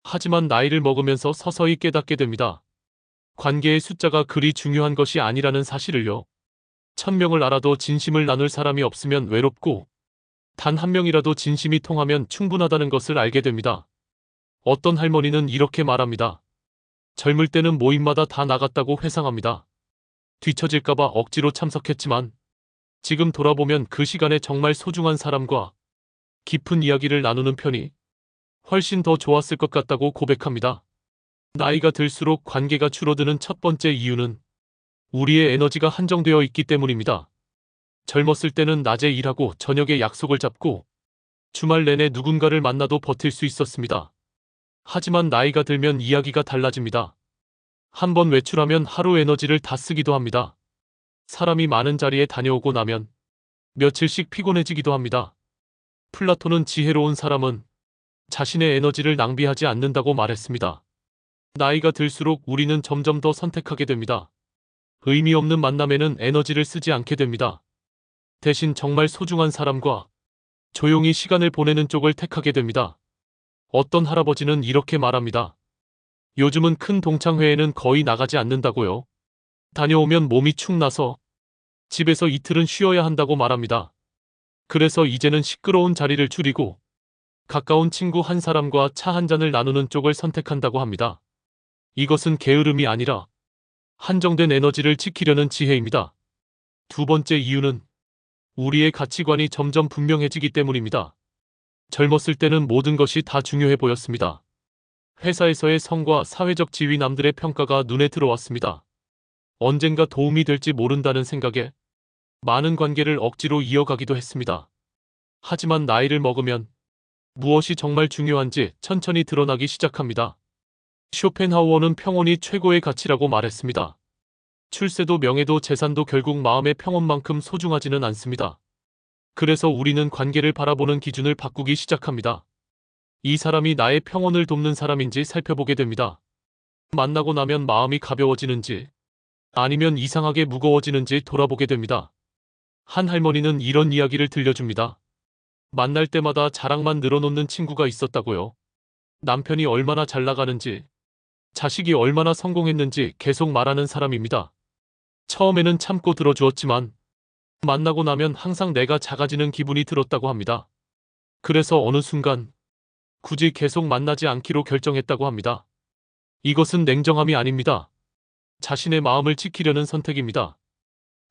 하지만 나이를 먹으면서 서서히 깨닫게 됩니다. 관계의 숫자가 그리 중요한 것이 아니라는 사실을요. 1000명을 알아도 진심을 나눌 사람이 없으면 외롭고 단 한 명이라도 진심이 통하면 충분하다는 것을 알게 됩니다. 어떤 할머니는 이렇게 말합니다. 젊을 때는 모임마다 다 나갔다고 회상합니다. 뒤처질까봐 억지로 참석했지만 지금 돌아보면 그 시간에 정말 소중한 사람과 깊은 이야기를 나누는 편이 훨씬 더 좋았을 것 같다고 고백합니다. 나이가 들수록 관계가 줄어드는 첫 번째 이유는 우리의 에너지가 한정되어 있기 때문입니다. 젊었을 때는 낮에 일하고 저녁에 약속을 잡고 주말 내내 누군가를 만나도 버틸 수 있었습니다. 하지만 나이가 들면 이야기가 달라집니다. 한번 외출하면 하루 에너지를 다 쓰기도 합니다. 사람이 많은 자리에 다녀오고 나면 며칠씩 피곤해지기도 합니다. 플라톤은 지혜로운 사람은 자신의 에너지를 낭비하지 않는다고 말했습니다. 나이가 들수록 우리는 점점 더 선택하게 됩니다. 의미 없는 만남에는 에너지를 쓰지 않게 됩니다. 대신 정말 소중한 사람과 조용히 시간을 보내는 쪽을 택하게 됩니다. 어떤 할아버지는 이렇게 말합니다. 요즘은 큰 동창회에는 거의 나가지 않는다고요. 다녀오면 몸이 축 나서 집에서 이틀은 쉬어야 한다고 말합니다. 그래서 이제는 시끄러운 자리를 줄이고 가까운 친구 한 사람과 차 한 잔을 나누는 쪽을 선택한다고 합니다. 이것은 게으름이 아니라 한정된 에너지를 지키려는 지혜입니다. 두 번째 이유는 우리의 가치관이 점점 분명해지기 때문입니다. 젊었을 때는 모든 것이 다 중요해 보였습니다. 회사에서의 성과, 사회적 지위, 남들의 평가가 눈에 들어왔습니다. 언젠가 도움이 될지 모른다는 생각에 많은 관계를 억지로 이어가기도 했습니다. 하지만 나이를 먹으면 무엇이 정말 중요한지 천천히 드러나기 시작합니다. 쇼펜하우어는 평온이 최고의 가치라고 말했습니다. 출세도 명예도 재산도 결국 마음의 평온만큼 소중하지는 않습니다. 그래서 우리는 관계를 바라보는 기준을 바꾸기 시작합니다. 이 사람이 나의 평온을 돕는 사람인지 살펴보게 됩니다. 만나고 나면 마음이 가벼워지는지 아니면 이상하게 무거워지는지 돌아보게 됩니다. 한 할머니는 이런 이야기를 들려줍니다. 만날 때마다 자랑만 늘어놓는 친구가 있었다고요. 남편이 얼마나 잘 나가는지, 자식이 얼마나 성공했는지 계속 말하는 사람입니다. 처음에는 참고 들어주었지만 만나고 나면 항상 내가 작아지는 기분이 들었다고 합니다. 그래서 어느 순간 굳이 계속 만나지 않기로 결정했다고 합니다. 이것은 냉정함이 아닙니다. 자신의 마음을 지키려는 선택입니다.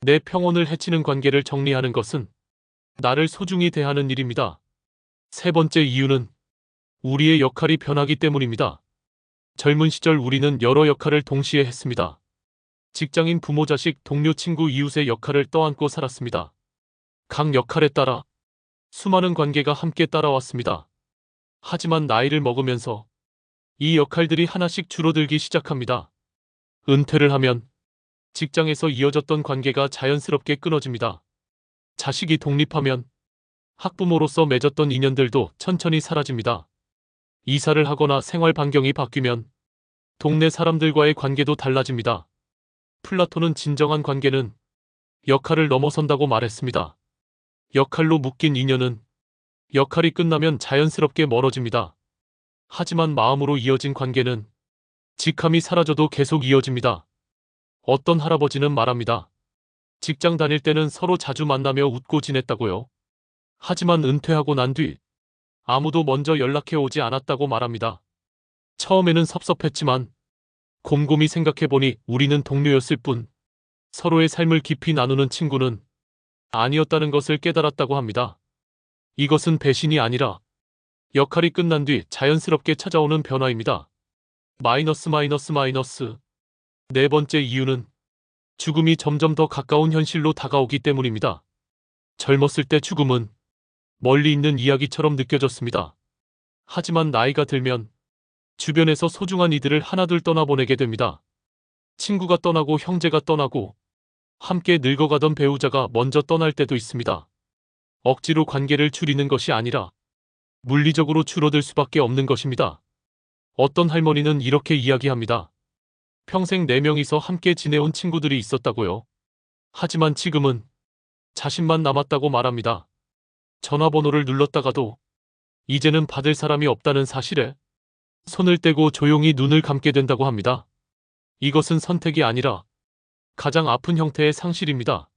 내 평온을 해치는 관계를 정리하는 것은 나를 소중히 대하는 일입니다. 세 번째 이유는 우리의 역할이 변하기 때문입니다. 젊은 시절 우리는 여러 역할을 동시에 했습니다. 직장인, 부모, 자식, 동료, 친구, 이웃의 역할을 떠안고 살았습니다. 각 역할에 따라 수많은 관계가 함께 따라왔습니다. 하지만 나이를 먹으면서 이 역할들이 하나씩 줄어들기 시작합니다. 은퇴를 하면 직장에서 이어졌던 관계가 자연스럽게 끊어집니다. 자식이 독립하면 학부모로서 맺었던 인연들도 천천히 사라집니다. 이사를 하거나 생활 반경이 바뀌면 동네 사람들과의 관계도 달라집니다. 플라톤은 진정한 관계는 역할을 넘어선다고 말했습니다. 역할로 묶인 인연은 역할이 끝나면 자연스럽게 멀어집니다. 하지만 마음으로 이어진 관계는 직함이 사라져도 계속 이어집니다. 어떤 할아버지는 말합니다. 직장 다닐 때는 서로 자주 만나며 웃고 지냈다고요. 하지만 은퇴하고 난 뒤 아무도 먼저 연락해 오지 않았다고 말합니다. 처음에는 섭섭했지만 곰곰이 생각해보니 우리는 동료였을 뿐 서로의 삶을 깊이 나누는 친구는 아니었다는 것을 깨달았다고 합니다. 이것은 배신이 아니라 역할이 끝난 뒤 자연스럽게 찾아오는 변화입니다. 마이너스. 네 번째 이유는 죽음이 점점 더 가까운 현실로 다가오기 때문입니다. 젊었을 때 죽음은 멀리 있는 이야기처럼 느껴졌습니다. 하지만 나이가 들면 주변에서 소중한 이들을 하나둘 떠나보내게 됩니다. 친구가 떠나고 형제가 떠나고 함께 늙어가던 배우자가 먼저 떠날 때도 있습니다. 억지로 관계를 줄이는 것이 아니라 물리적으로 줄어들 수밖에 없는 것입니다. 어떤 할머니는 이렇게 이야기합니다. 평생 4명이서 함께 지내온 친구들이 있었다고요. 하지만 지금은 자신만 남았다고 말합니다. 전화번호를 눌렀다가도 이제는 받을 사람이 없다는 사실에 손을 떼고 조용히 눈을 감게 된다고 합니다. 이것은 선택이 아니라 가장 아픈 형태의 상실입니다.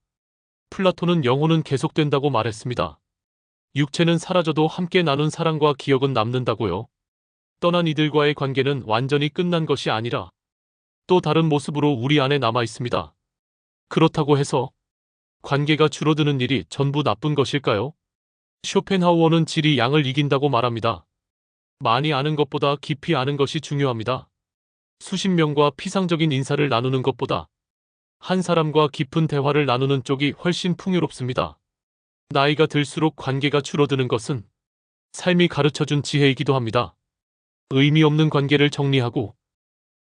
플라톤은 영혼은 계속된다고 말했습니다. 육체는 사라져도 함께 나눈 사랑과 기억은 남는다고요. 떠난 이들과의 관계는 완전히 끝난 것이 아니라 또 다른 모습으로 우리 안에 남아 있습니다. 그렇다고 해서 관계가 줄어드는 일이 전부 나쁜 것일까요? 쇼펜하우어는 질이 양을 이긴다고 말합니다. 많이 아는 것보다 깊이 아는 것이 중요합니다. 수십 명과 피상적인 인사를 나누는 것보다 한 사람과 깊은 대화를 나누는 쪽이 훨씬 풍요롭습니다. 나이가 들수록 관계가 줄어드는 것은 삶이 가르쳐준 지혜이기도 합니다. 의미 없는 관계를 정리하고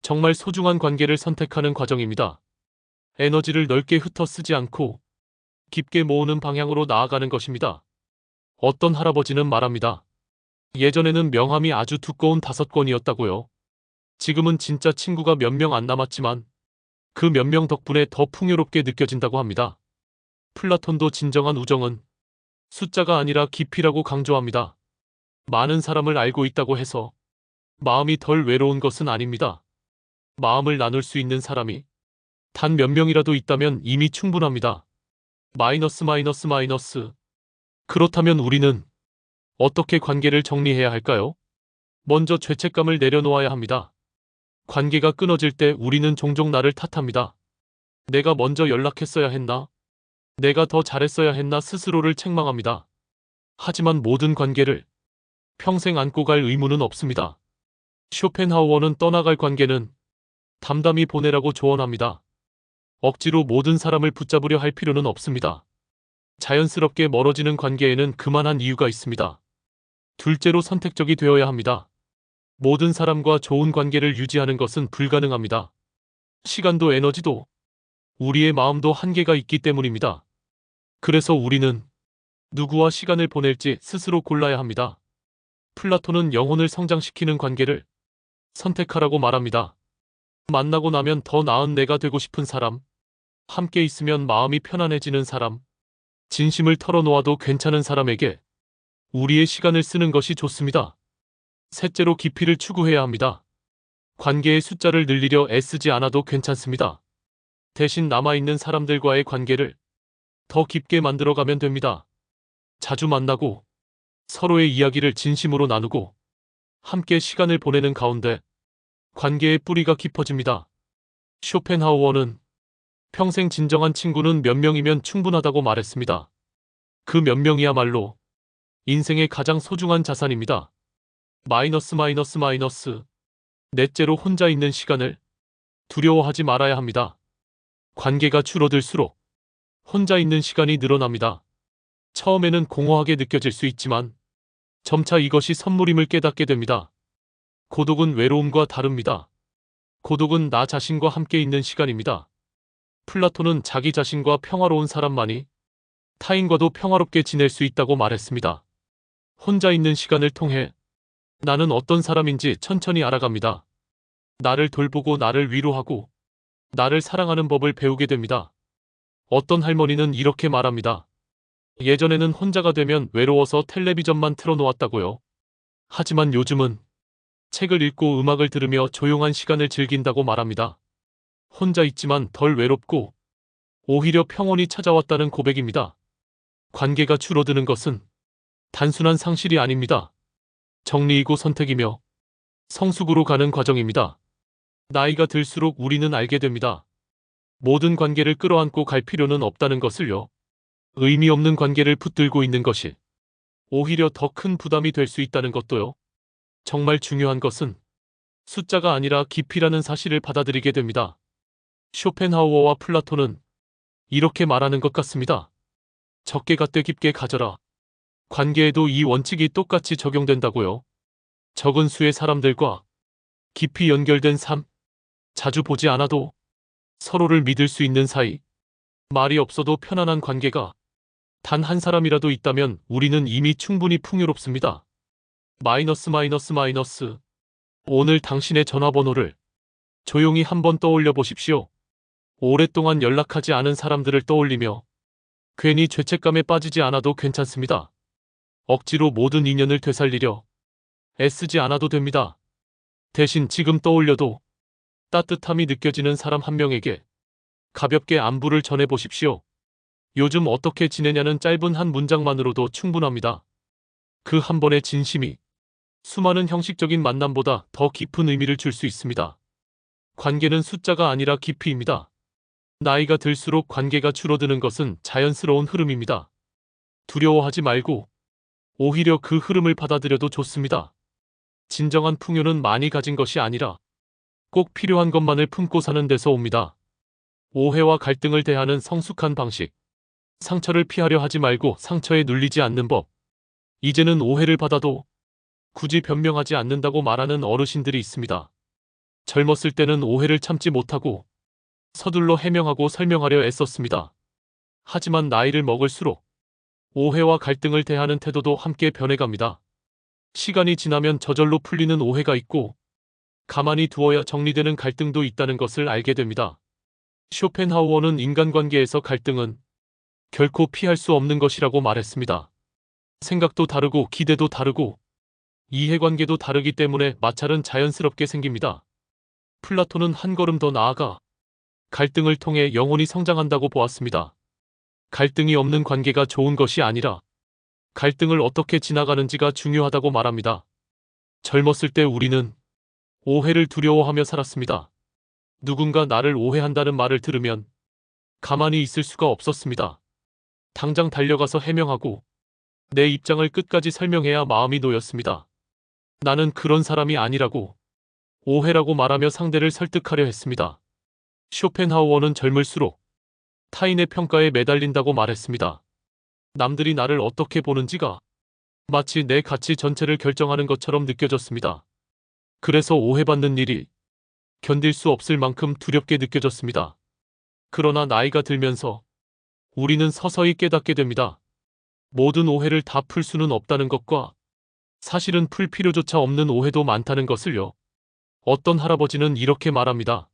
정말 소중한 관계를 선택하는 과정입니다. 에너지를 넓게 흩어 쓰지 않고 깊게 모으는 방향으로 나아가는 것입니다. 어떤 할아버지는 말합니다. 예전에는 명함이 아주 두꺼운 5권이었다고요. 지금은 진짜 친구가 몇 명 안 남았지만 그 몇 명 덕분에 더 풍요롭게 느껴진다고 합니다. 플라톤도 진정한 우정은 숫자가 아니라 깊이라고 강조합니다. 많은 사람을 알고 있다고 해서 마음이 덜 외로운 것은 아닙니다. 마음을 나눌 수 있는 사람이 단 몇 명이라도 있다면 이미 충분합니다. 마이너스. 그렇다면 우리는 어떻게 관계를 정리해야 할까요? 먼저 죄책감을 내려놓아야 합니다. 관계가 끊어질 때 우리는 종종 나를 탓합니다. 내가 먼저 연락했어야 했나? 내가 더 잘했어야 했나 스스로를 책망합니다. 하지만 모든 관계를 평생 안고 갈 의무는 없습니다. 쇼펜하우어는 떠나갈 관계는 담담히 보내라고 조언합니다. 억지로 모든 사람을 붙잡으려 할 필요는 없습니다. 자연스럽게 멀어지는 관계에는 그만한 이유가 있습니다. 둘째로 선택적이 되어야 합니다. 모든 사람과 좋은 관계를 유지하는 것은 불가능합니다. 시간도 에너지도 우리의 마음도 한계가 있기 때문입니다. 그래서 우리는 누구와 시간을 보낼지 스스로 골라야 합니다. 플라톤은 영혼을 성장시키는 관계를 선택하라고 말합니다. 만나고 나면 더 나은 내가 되고 싶은 사람, 함께 있으면 마음이 편안해지는 사람, 진심을 털어놓아도 괜찮은 사람에게 우리의 시간을 쓰는 것이 좋습니다. 셋째로 깊이를 추구해야 합니다. 관계의 숫자를 늘리려 애쓰지 않아도 괜찮습니다. 대신 남아있는 사람들과의 관계를 더 깊게 만들어가면 됩니다. 자주 만나고 서로의 이야기를 진심으로 나누고 함께 시간을 보내는 가운데 관계의 뿌리가 깊어집니다. 쇼펜하우어는 평생 진정한 친구는 몇 명이면 충분하다고 말했습니다. 그 몇 명이야말로 인생의 가장 소중한 자산입니다. 마이너스. 넷째로 혼자 있는 시간을 두려워하지 말아야 합니다. 관계가 줄어들수록 혼자 있는 시간이 늘어납니다. 처음에는 공허하게 느껴질 수 있지만 점차 이것이 선물임을 깨닫게 됩니다. 고독은 외로움과 다릅니다. 고독은 나 자신과 함께 있는 시간입니다. 플라톤은 자기 자신과 평화로운 사람만이 타인과도 평화롭게 지낼 수 있다고 말했습니다. 혼자 있는 시간을 통해 나는 어떤 사람인지 천천히 알아갑니다. 나를 돌보고 나를 위로하고 나를 사랑하는 법을 배우게 됩니다. 어떤 할머니는 이렇게 말합니다. 예전에는 혼자가 되면 외로워서 텔레비전만 틀어놓았다고요. 하지만 요즘은 책을 읽고 음악을 들으며 조용한 시간을 즐긴다고 말합니다. 혼자 있지만 덜 외롭고 오히려 평온이 찾아왔다는 고백입니다. 관계가 줄어드는 것은 단순한 상실이 아닙니다. 정리이고 선택이며 성숙으로 가는 과정입니다. 나이가 들수록 우리는 알게 됩니다. 모든 관계를 끌어안고 갈 필요는 없다는 것을요. 의미 없는 관계를 붙들고 있는 것이 오히려 더 큰 부담이 될 수 있다는 것도요. 정말 중요한 것은 숫자가 아니라 깊이라는 사실을 받아들이게 됩니다. 쇼펜하우어와 플라톤은 이렇게 말하는 것 같습니다. 적게 갖되 깊게 가져라. 관계에도 이 원칙이 똑같이 적용된다고요. 적은 수의 사람들과 깊이 연결된 삶, 자주 보지 않아도 서로를 믿을 수 있는 사이, 말이 없어도 편안한 관계가 단 한 사람이라도 있다면 우리는 이미 충분히 풍요롭습니다. 마이너스. 오늘 당신의 전화번호를 조용히 한번 떠올려 보십시오. 오랫동안 연락하지 않은 사람들을 떠올리며 괜히 죄책감에 빠지지 않아도 괜찮습니다. 억지로 모든 인연을 되살리려 애쓰지 않아도 됩니다. 대신 지금 떠올려도 따뜻함이 느껴지는 사람 한 명에게 가볍게 안부를 전해보십시오. 요즘 어떻게 지내냐는 짧은 한 문장만으로도 충분합니다. 그 한 번의 진심이 수많은 형식적인 만남보다 더 깊은 의미를 줄 수 있습니다. 관계는 숫자가 아니라 깊이입니다. 나이가 들수록 관계가 줄어드는 것은 자연스러운 흐름입니다. 두려워하지 말고 오히려 그 흐름을 받아들여도 좋습니다. 진정한 풍요는 많이 가진 것이 아니라 꼭 필요한 것만을 품고 사는 데서 옵니다. 오해와 갈등을 대하는 성숙한 방식. 상처를 피하려 하지 말고 상처에 눌리지 않는 법. 이제는 오해를 받아도 굳이 변명하지 않는다고 말하는 어르신들이 있습니다. 젊었을 때는 오해를 참지 못하고 서둘러 해명하고 설명하려 애썼습니다. 하지만 나이를 먹을수록 오해와 갈등을 대하는 태도도 함께 변해갑니다. 시간이 지나면 저절로 풀리는 오해가 있고 가만히 두어야 정리되는 갈등도 있다는 것을 알게 됩니다. 쇼펜하우어는 인간관계에서 갈등은 결코 피할 수 없는 것이라고 말했습니다. 생각도 다르고 기대도 다르고 이해관계도 다르기 때문에 마찰은 자연스럽게 생깁니다. 플라톤은 한 걸음 더 나아가 갈등을 통해 영혼이 성장한다고 보았습니다. 갈등이 없는 관계가 좋은 것이 아니라 갈등을 어떻게 지나가는지가 중요하다고 말합니다. 젊었을 때 우리는 오해를 두려워하며 살았습니다. 누군가 나를 오해한다는 말을 들으면 가만히 있을 수가 없었습니다. 당장 달려가서 해명하고 내 입장을 끝까지 설명해야 마음이 놓였습니다. 나는 그런 사람이 아니라고 오해라고 말하며 상대를 설득하려 했습니다. 쇼펜하우어는 젊을수록 타인의 평가에 매달린다고 말했습니다. 남들이 나를 어떻게 보는지가 마치 내 가치 전체를 결정하는 것처럼 느껴졌습니다. 그래서 오해받는 일이 견딜 수 없을 만큼 두렵게 느껴졌습니다. 그러나 나이가 들면서 우리는 서서히 깨닫게 됩니다. 모든 오해를 다 풀 수는 없다는 것과 사실은 풀 필요조차 없는 오해도 많다는 것을요. 어떤 할아버지는 이렇게 말합니다.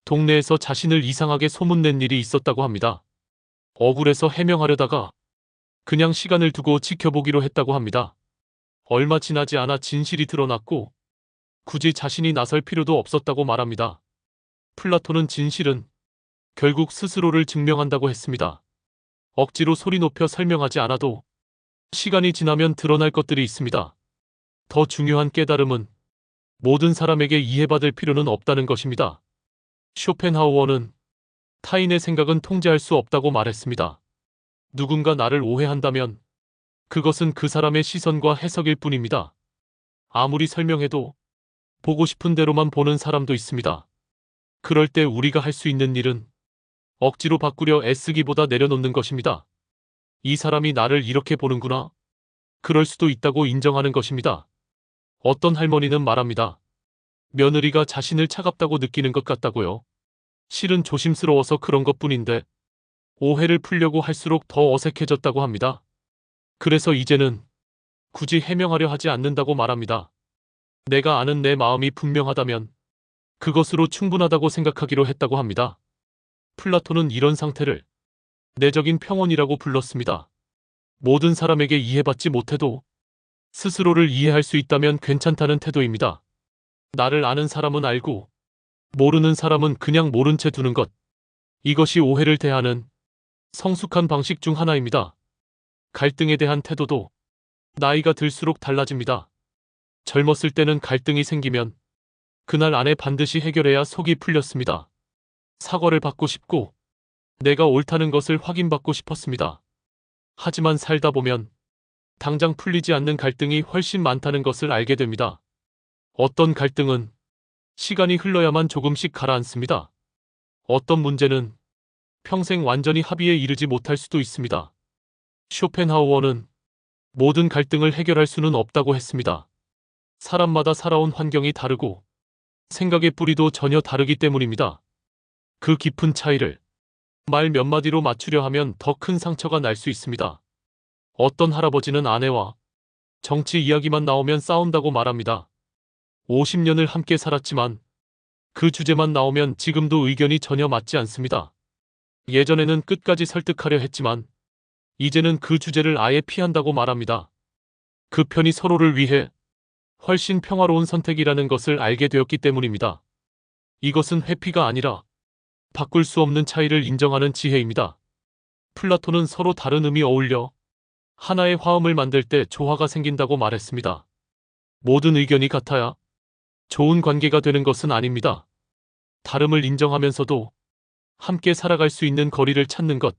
동네에서 자신을 이상하게 소문낸 일이 있었다고 합니다. 억울해서 해명하려다가 그냥 시간을 두고 지켜보기로 했다고 합니다. 얼마 지나지 않아 진실이 드러났고 굳이 자신이 나설 필요도 없었다고 말합니다. 플라톤은 진실은 결국 스스로를 증명한다고 했습니다. 억지로 소리 높여 설명하지 않아도 시간이 지나면 드러날 것들이 있습니다. 더 중요한 깨달음은 모든 사람에게 이해받을 필요는 없다는 것입니다. 쇼펜하우어는 타인의 생각은 통제할 수 없다고 말했습니다. 누군가 나를 오해한다면 그것은 그 사람의 시선과 해석일 뿐입니다. 아무리 설명해도 보고 싶은 대로만 보는 사람도 있습니다. 그럴 때 우리가 할 수 있는 일은 억지로 바꾸려 애쓰기보다 내려놓는 것입니다. 이 사람이 나를 이렇게 보는구나. 그럴 수도 있다고 인정하는 것입니다. 어떤 할머니는 말합니다. 며느리가 자신을 차갑다고 느끼는 것 같다고요. 실은 조심스러워서 그런 것뿐인데 오해를 풀려고 할수록 더 어색해졌다고 합니다. 그래서 이제는 굳이 해명하려 하지 않는다고 말합니다. 내가 아는 내 마음이 분명하다면 그것으로 충분하다고 생각하기로 했다고 합니다. 플라톤은 이런 상태를 내적인 평온이라고 불렀습니다. 모든 사람에게 이해받지 못해도 스스로를 이해할 수 있다면 괜찮다는 태도입니다. 나를 아는 사람은 알고 모르는 사람은 그냥 모른 채 두는 것. 이것이 오해를 대하는 성숙한 방식 중 하나입니다. 갈등에 대한 태도도 나이가 들수록 달라집니다. 젊었을 때는 갈등이 생기면 그날 안에 반드시 해결해야 속이 풀렸습니다. 사과를 받고 싶고 내가 옳다는 것을 확인받고 싶었습니다. 하지만 살다 보면 당장 풀리지 않는 갈등이 훨씬 많다는 것을 알게 됩니다. 어떤 갈등은 시간이 흘러야만 조금씩 가라앉습니다. 어떤 문제는 평생 완전히 합의에 이르지 못할 수도 있습니다. 쇼펜하우어는 모든 갈등을 해결할 수는 없다고 했습니다. 사람마다 살아온 환경이 다르고 생각의 뿌리도 전혀 다르기 때문입니다. 그 깊은 차이를 말 몇 마디로 맞추려 하면 더 큰 상처가 날 수 있습니다. 어떤 할아버지는 아내와 정치 이야기만 나오면 싸운다고 말합니다. 50년을 함께 살았지만 그 주제만 나오면 지금도 의견이 전혀 맞지 않습니다. 예전에는 끝까지 설득하려 했지만 이제는 그 주제를 아예 피한다고 말합니다. 그 편이 서로를 위해 훨씬 평화로운 선택이라는 것을 알게 되었기 때문입니다. 이것은 회피가 아니라 바꿀 수 없는 차이를 인정하는 지혜입니다. 플라톤은 서로 다른 음이 어울려 하나의 화음을 만들 때 조화가 생긴다고 말했습니다. 모든 의견이 같아야 좋은 관계가 되는 것은 아닙니다. 다름을 인정하면서도 함께 살아갈 수 있는 거리를 찾는 것.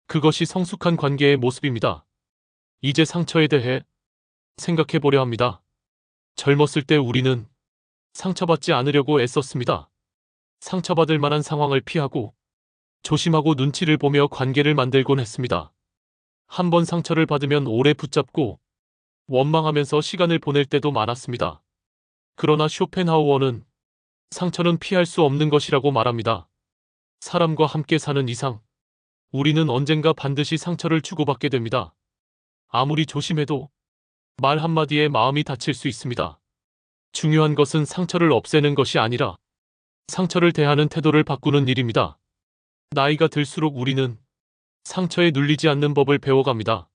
그것이 성숙한 관계의 모습입니다. 이제 상처에 대해 생각해 보려 합니다. 젊었을 때 우리는 상처받지 않으려고 애썼습니다. 상처받을 만한 상황을 피하고 조심하고 눈치를 보며 관계를 만들곤 했습니다. 한 번 상처를 받으면 오래 붙잡고 원망하면서 시간을 보낼 때도 많았습니다. 그러나 쇼펜하우어는 상처는 피할 수 없는 것이라고 말합니다. 사람과 함께 사는 이상 우리는 언젠가 반드시 상처를 주고받게 됩니다. 아무리 조심해도 말 한마디에 마음이 다칠 수 있습니다. 중요한 것은 상처를 없애는 것이 아니라 상처를 대하는 태도를 바꾸는 일입니다. 나이가 들수록 우리는 상처에 눌리지 않는 법을 배워갑니다.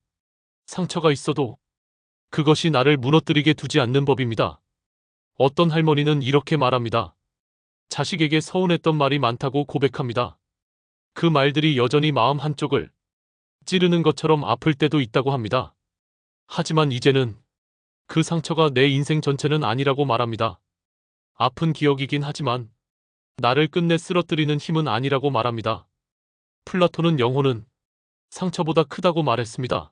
상처가 있어도 그것이 나를 무너뜨리게 두지 않는 법입니다. 어떤 할머니는 이렇게 말합니다. 자식에게 서운했던 말이 많다고 고백합니다. 그 말들이 여전히 마음 한쪽을 찌르는 것처럼 아플 때도 있다고 합니다. 하지만 이제는 그 상처가 내 인생 전체는 아니라고 말합니다. 아픈 기억이긴 하지만 나를 끝내 쓰러뜨리는 힘은 아니라고 말합니다. 플라톤은 영혼은 상처보다 크다고 말했습니다.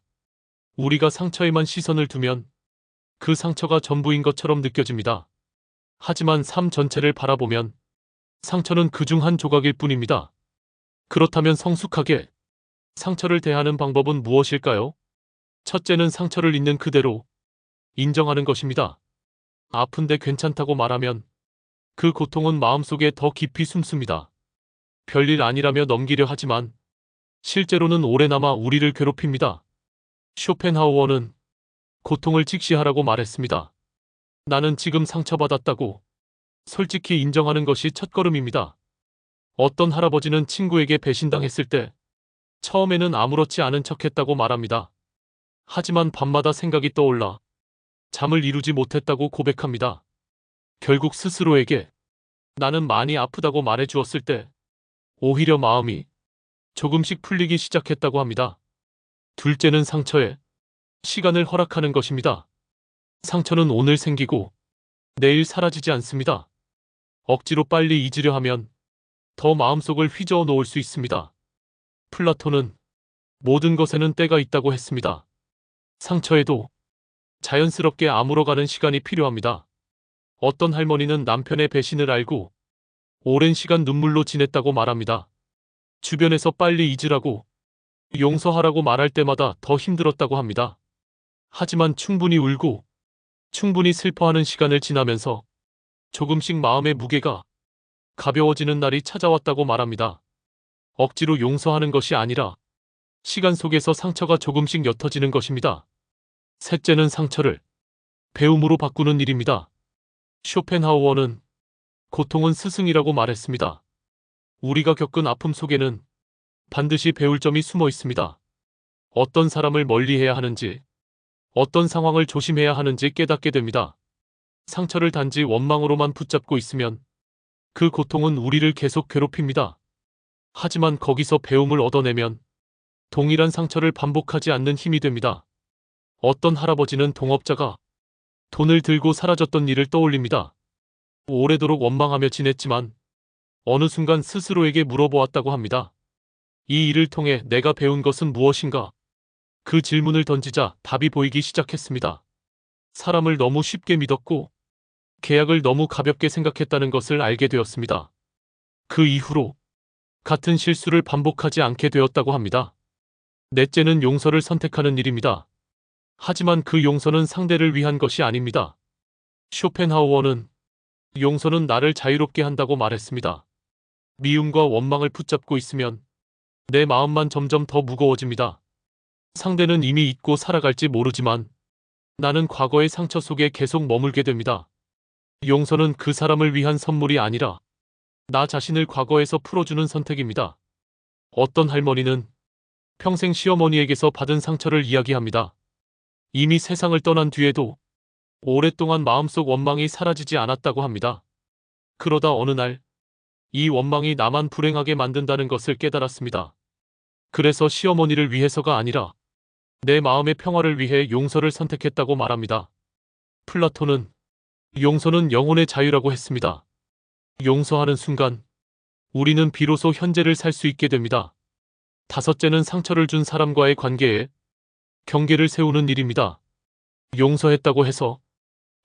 우리가 상처에만 시선을 두면 그 상처가 전부인 것처럼 느껴집니다. 하지만 삶 전체를 바라보면 상처는 그중 한 조각일 뿐입니다. 그렇다면 성숙하게 상처를 대하는 방법은 무엇일까요? 첫째는 상처를 있는 그대로 인정하는 것입니다. 아픈데 괜찮다고 말하면 그 고통은 마음속에 더 깊이 숨습니다. 별일 아니라며 넘기려 하지만 실제로는 오래 남아 우리를 괴롭힙니다. 쇼펜하우어는 고통을 직시하라고 말했습니다. 나는 지금 상처받았다고 솔직히 인정하는 것이 첫걸음입니다. 어떤 할아버지는 친구에게 배신당했을 때 처음에는 아무렇지 않은 척했다고 말합니다. 하지만 밤마다 생각이 떠올라 잠을 이루지 못했다고 고백합니다. 결국 스스로에게 나는 많이 아프다고 말해 주었을 때 오히려 마음이 조금씩 풀리기 시작했다고 합니다. 둘째는 상처에 시간을 허락하는 것입니다. 상처는 오늘 생기고 내일 사라지지 않습니다. 억지로 빨리 잊으려 하면 더 마음속을 휘저어 놓을 수 있습니다. 플라톤은 모든 것에는 때가 있다고 했습니다. 상처에도 자연스럽게 아물어가는 시간이 필요합니다. 어떤 할머니는 남편의 배신을 알고 오랜 시간 눈물로 지냈다고 말합니다. 주변에서 빨리 잊으라고 용서하라고 말할 때마다 더 힘들었다고 합니다. 하지만 충분히 울고 충분히 슬퍼하는 시간을 지나면서 조금씩 마음의 무게가 가벼워지는 날이 찾아왔다고 말합니다. 억지로 용서하는 것이 아니라 시간 속에서 상처가 조금씩 옅어지는 것입니다. 셋째는 상처를 배움으로 바꾸는 일입니다. 쇼펜하우어는 고통은 스승이라고 말했습니다. 우리가 겪은 아픔 속에는 반드시 배울 점이 숨어 있습니다. 어떤 사람을 멀리해야 하는지, 어떤 상황을 조심해야 하는지 깨닫게 됩니다. 상처를 단지 원망으로만 붙잡고 있으면 그 고통은 우리를 계속 괴롭힙니다. 하지만 거기서 배움을 얻어내면 동일한 상처를 반복하지 않는 힘이 됩니다. 어떤 할아버지는 동업자가 돈을 들고 사라졌던 일을 떠올립니다. 오래도록 원망하며 지냈지만 어느 순간 스스로에게 물어보았다고 합니다. 이 일을 통해 내가 배운 것은 무엇인가? 그 질문을 던지자 답이 보이기 시작했습니다. 사람을 너무 쉽게 믿었고 계약을 너무 가볍게 생각했다는 것을 알게 되었습니다. 그 이후로 같은 실수를 반복하지 않게 되었다고 합니다. 넷째는 용서를 선택하는 일입니다. 하지만 그 용서는 상대를 위한 것이 아닙니다. 쇼펜하우어는 용서는 나를 자유롭게 한다고 말했습니다. 미움과 원망을 붙잡고 있으면 내 마음만 점점 더 무거워집니다. 상대는 이미 잊고 살아갈지 모르지만 나는 과거의 상처 속에 계속 머물게 됩니다. 용서는 그 사람을 위한 선물이 아니라 나 자신을 과거에서 풀어주는 선택입니다. 어떤 할머니는 평생 시어머니에게서 받은 상처를 이야기합니다. 이미 세상을 떠난 뒤에도 오랫동안 마음속 원망이 사라지지 않았다고 합니다. 그러다 어느 날 이 원망이 나만 불행하게 만든다는 것을 깨달았습니다. 그래서 시어머니를 위해서가 아니라 내 마음의 평화를 위해 용서를 선택했다고 말합니다. 플라톤은 용서는 영혼의 자유라고 했습니다. 용서하는 순간 우리는 비로소 현재를 살 수 있게 됩니다. 다섯째는 상처를 준 사람과의 관계에 경계를 세우는 일입니다. 용서했다고 해서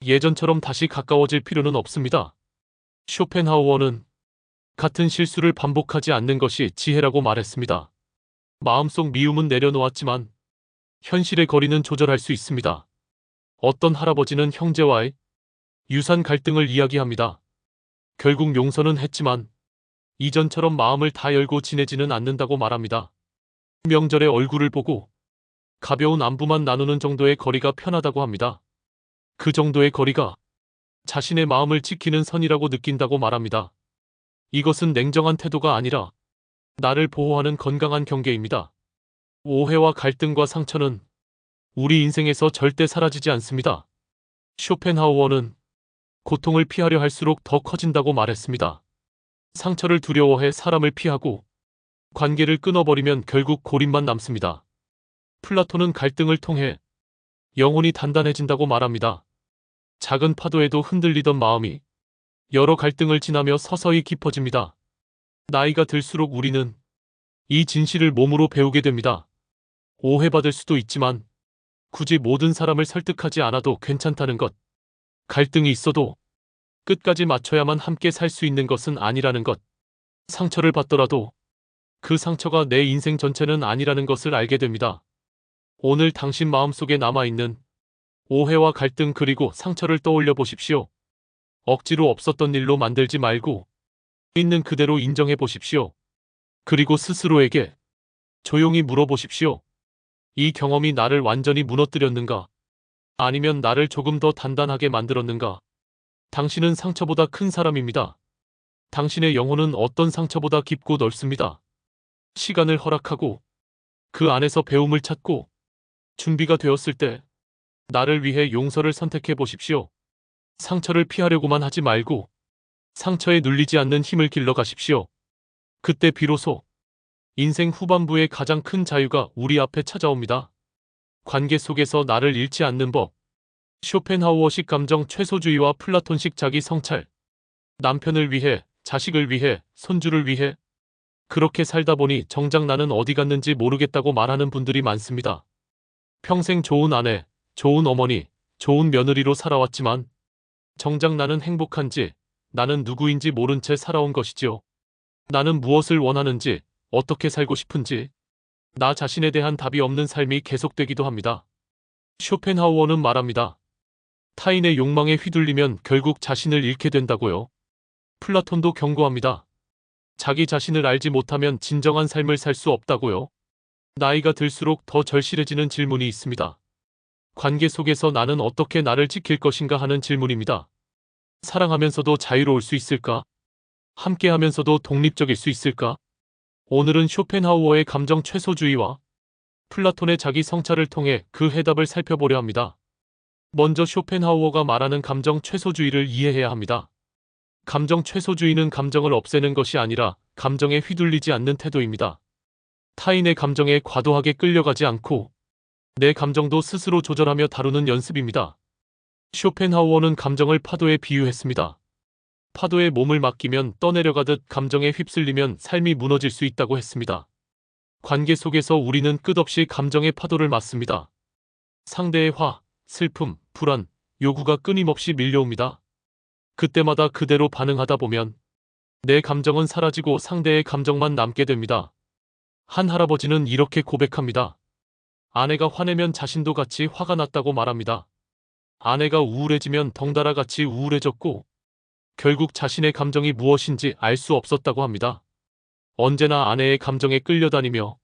예전처럼 다시 가까워질 필요는 없습니다. 쇼펜하우어는 같은 실수를 반복하지 않는 것이 지혜라고 말했습니다. 마음속 미움은 내려놓았지만 현실의 거리는 조절할 수 있습니다. 어떤 할아버지는 형제와의 유산 갈등을 이야기합니다. 결국 용서는 했지만 이전처럼 마음을 다 열고 지내지는 않는다고 말합니다. 명절에 얼굴을 보고 가벼운 안부만 나누는 정도의 거리가 편하다고 합니다. 그 정도의 거리가 자신의 마음을 지키는 선이라고 느낀다고 말합니다. 이것은 냉정한 태도가 아니라 나를 보호하는 건강한 경계입니다. 오해와 갈등과 상처는 우리 인생에서 절대 사라지지 않습니다. 쇼펜하우어는 고통을 피하려 할수록 더 커진다고 말했습니다. 상처를 두려워해 사람을 피하고 관계를 끊어버리면 결국 고립만 남습니다. 플라톤은 갈등을 통해 영혼이 단단해진다고 말합니다. 작은 파도에도 흔들리던 마음이 여러 갈등을 지나며 서서히 깊어집니다. 나이가 들수록 우리는 이 진실을 몸으로 배우게 됩니다. 오해받을 수도 있지만 굳이 모든 사람을 설득하지 않아도 괜찮다는 것. 갈등이 있어도 끝까지 맞춰야만 함께 살 수 있는 것은 아니라는 것. 상처를 받더라도 그 상처가 내 인생 전체는 아니라는 것을 알게 됩니다. 오늘 당신 마음속에 남아있는 오해와 갈등 그리고 상처를 떠올려 보십시오. 억지로 없었던 일로 만들지 말고 있는 그대로 인정해 보십시오. 그리고 스스로에게 조용히 물어보십시오. 이 경험이 나를 완전히 무너뜨렸는가? 아니면 나를 조금 더 단단하게 만들었는가? 당신은 상처보다 큰 사람입니다. 당신의 영혼은 어떤 상처보다 깊고 넓습니다. 시간을 허락하고 그 안에서 배움을 찾고 준비가 되었을 때 나를 위해 용서를 선택해 보십시오. 상처를 피하려고만 하지 말고 상처에 눌리지 않는 힘을 길러 가십시오. 그때 비로소 인생 후반부의 가장 큰 자유가 우리 앞에 찾아옵니다. 관계 속에서 나를 잃지 않는 법. 쇼펜하우어식 감정 최소주의와 플라톤식 자기 성찰. 남편을 위해, 자식을 위해, 손주를 위해. 그렇게 살다 보니 정작 나는 어디 갔는지 모르겠다고 말하는 분들이 많습니다. 평생 좋은 아내, 좋은 어머니, 좋은 며느리로 살아왔지만 정작 나는 행복한지, 나는 누구인지 모른 채 살아온 것이지요. 나는 무엇을 원하는지, 어떻게 살고 싶은지, 나 자신에 대한 답이 없는 삶이 계속되기도 합니다. 쇼펜하우어는 말합니다. 타인의 욕망에 휘둘리면 결국 자신을 잃게 된다고요. 플라톤도 경고합니다. 자기 자신을 알지 못하면 진정한 삶을 살 수 없다고요. 나이가 들수록 더 절실해지는 질문이 있습니다. 관계 속에서 나는 어떻게 나를 지킬 것인가 하는 질문입니다. 사랑하면서도 자유로울 수 있을까? 함께하면서도 독립적일 수 있을까? 오늘은 쇼펜하우어의 감정 최소주의와 플라톤의 자기 성찰을 통해 그 해답을 살펴보려 합니다. 먼저 쇼펜하우어가 말하는 감정 최소주의를 이해해야 합니다. 감정 최소주의는 감정을 없애는 것이 아니라 감정에 휘둘리지 않는 태도입니다. 타인의 감정에 과도하게 끌려가지 않고 내 감정도 스스로 조절하며 다루는 연습입니다. 쇼펜하우어는 감정을 파도에 비유했습니다. 파도에 몸을 맡기면 떠내려가듯 감정에 휩쓸리면 삶이 무너질 수 있다고 했습니다. 관계 속에서 우리는 끝없이 감정의 파도를 맞습니다. 상대의 화, 슬픔, 불안, 요구가 끊임없이 밀려옵니다. 그때마다 그대로 반응하다 보면 내 감정은 사라지고 상대의 감정만 남게 됩니다. 한 할아버지는 이렇게 고백합니다. 아내가 화내면 자신도 같이 화가 났다고 말합니다. 아내가 우울해지면 덩달아 같이 우울해졌고 결국 자신의 감정이 무엇인지 알 수 없었다고 합니다. 언제나 아내의 감정에 끌려다니며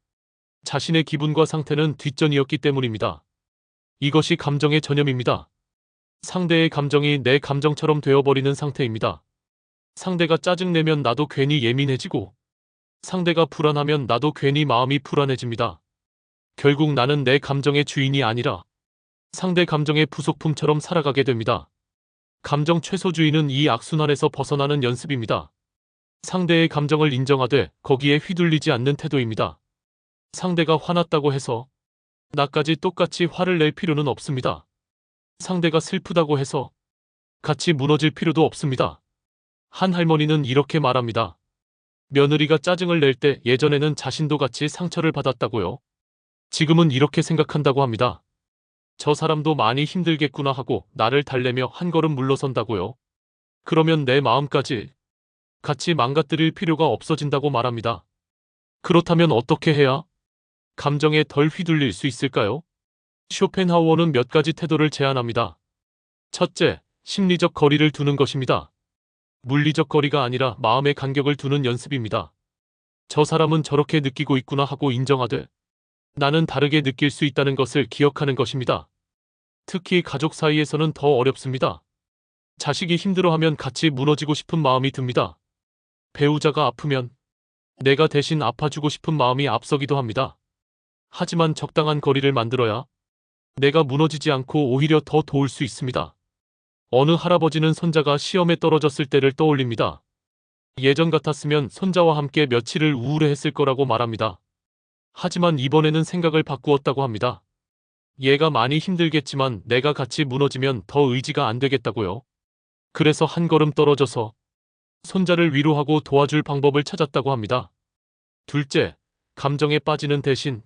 자신의 기분과 상태는 뒷전이었기 때문입니다. 이것이 감정의 전염입니다. 상대의 감정이 내 감정처럼 되어버리는 상태입니다. 상대가 짜증내면 나도 괜히 예민해지고 상대가 불안하면 나도 괜히 마음이 불안해집니다. 결국 나는 내 감정의 주인이 아니라 상대 감정의 부속품처럼 살아가게 됩니다. 감정 최소주의는 이 악순환에서 벗어나는 연습입니다. 상대의 감정을 인정하되 거기에 휘둘리지 않는 태도입니다. 상대가 화났다고 해서 나까지 똑같이 화를 낼 필요는 없습니다. 상대가 슬프다고 해서 같이 무너질 필요도 없습니다. 한 할머니는 이렇게 말합니다. 며느리가 짜증을 낼 때 예전에는 자신도 같이 상처를 받았다고요. 지금은 이렇게 생각한다고 합니다. 저 사람도 많이 힘들겠구나 하고 나를 달래며 한 걸음 물러선다고요. 그러면 내 마음까지 같이 망가뜨릴 필요가 없어진다고 말합니다. 그렇다면 어떻게 해야 감정에 덜 휘둘릴 수 있을까요? 쇼펜하우어는 몇 가지 태도를 제안합니다. 첫째, 심리적 거리를 두는 것입니다. 물리적 거리가 아니라 마음의 간격을 두는 연습입니다. 저 사람은 저렇게 느끼고 있구나 하고 인정하되 나는 다르게 느낄 수 있다는 것을 기억하는 것입니다. 특히 가족 사이에서는 더 어렵습니다. 자식이 힘들어하면 같이 무너지고 싶은 마음이 듭니다. 배우자가 아프면 내가 대신 아파주고 싶은 마음이 앞서기도 합니다. 하지만 적당한 거리를 만들어야 내가 무너지지 않고 오히려 더 도울 수 있습니다. 어느 할아버지는 손자가 시험에 떨어졌을 때를 떠올립니다. 예전 같았으면 손자와 함께 며칠을 우울해했을 거라고 말합니다. 하지만 이번에는 생각을 바꾸었다고 합니다. 얘가 많이 힘들겠지만 내가 같이 무너지면 더 의지가 안 되겠다고요. 그래서 한 걸음 떨어져서 손자를 위로하고 도와줄 방법을 찾았다고 합니다. 둘째, 감정에 빠지는 대신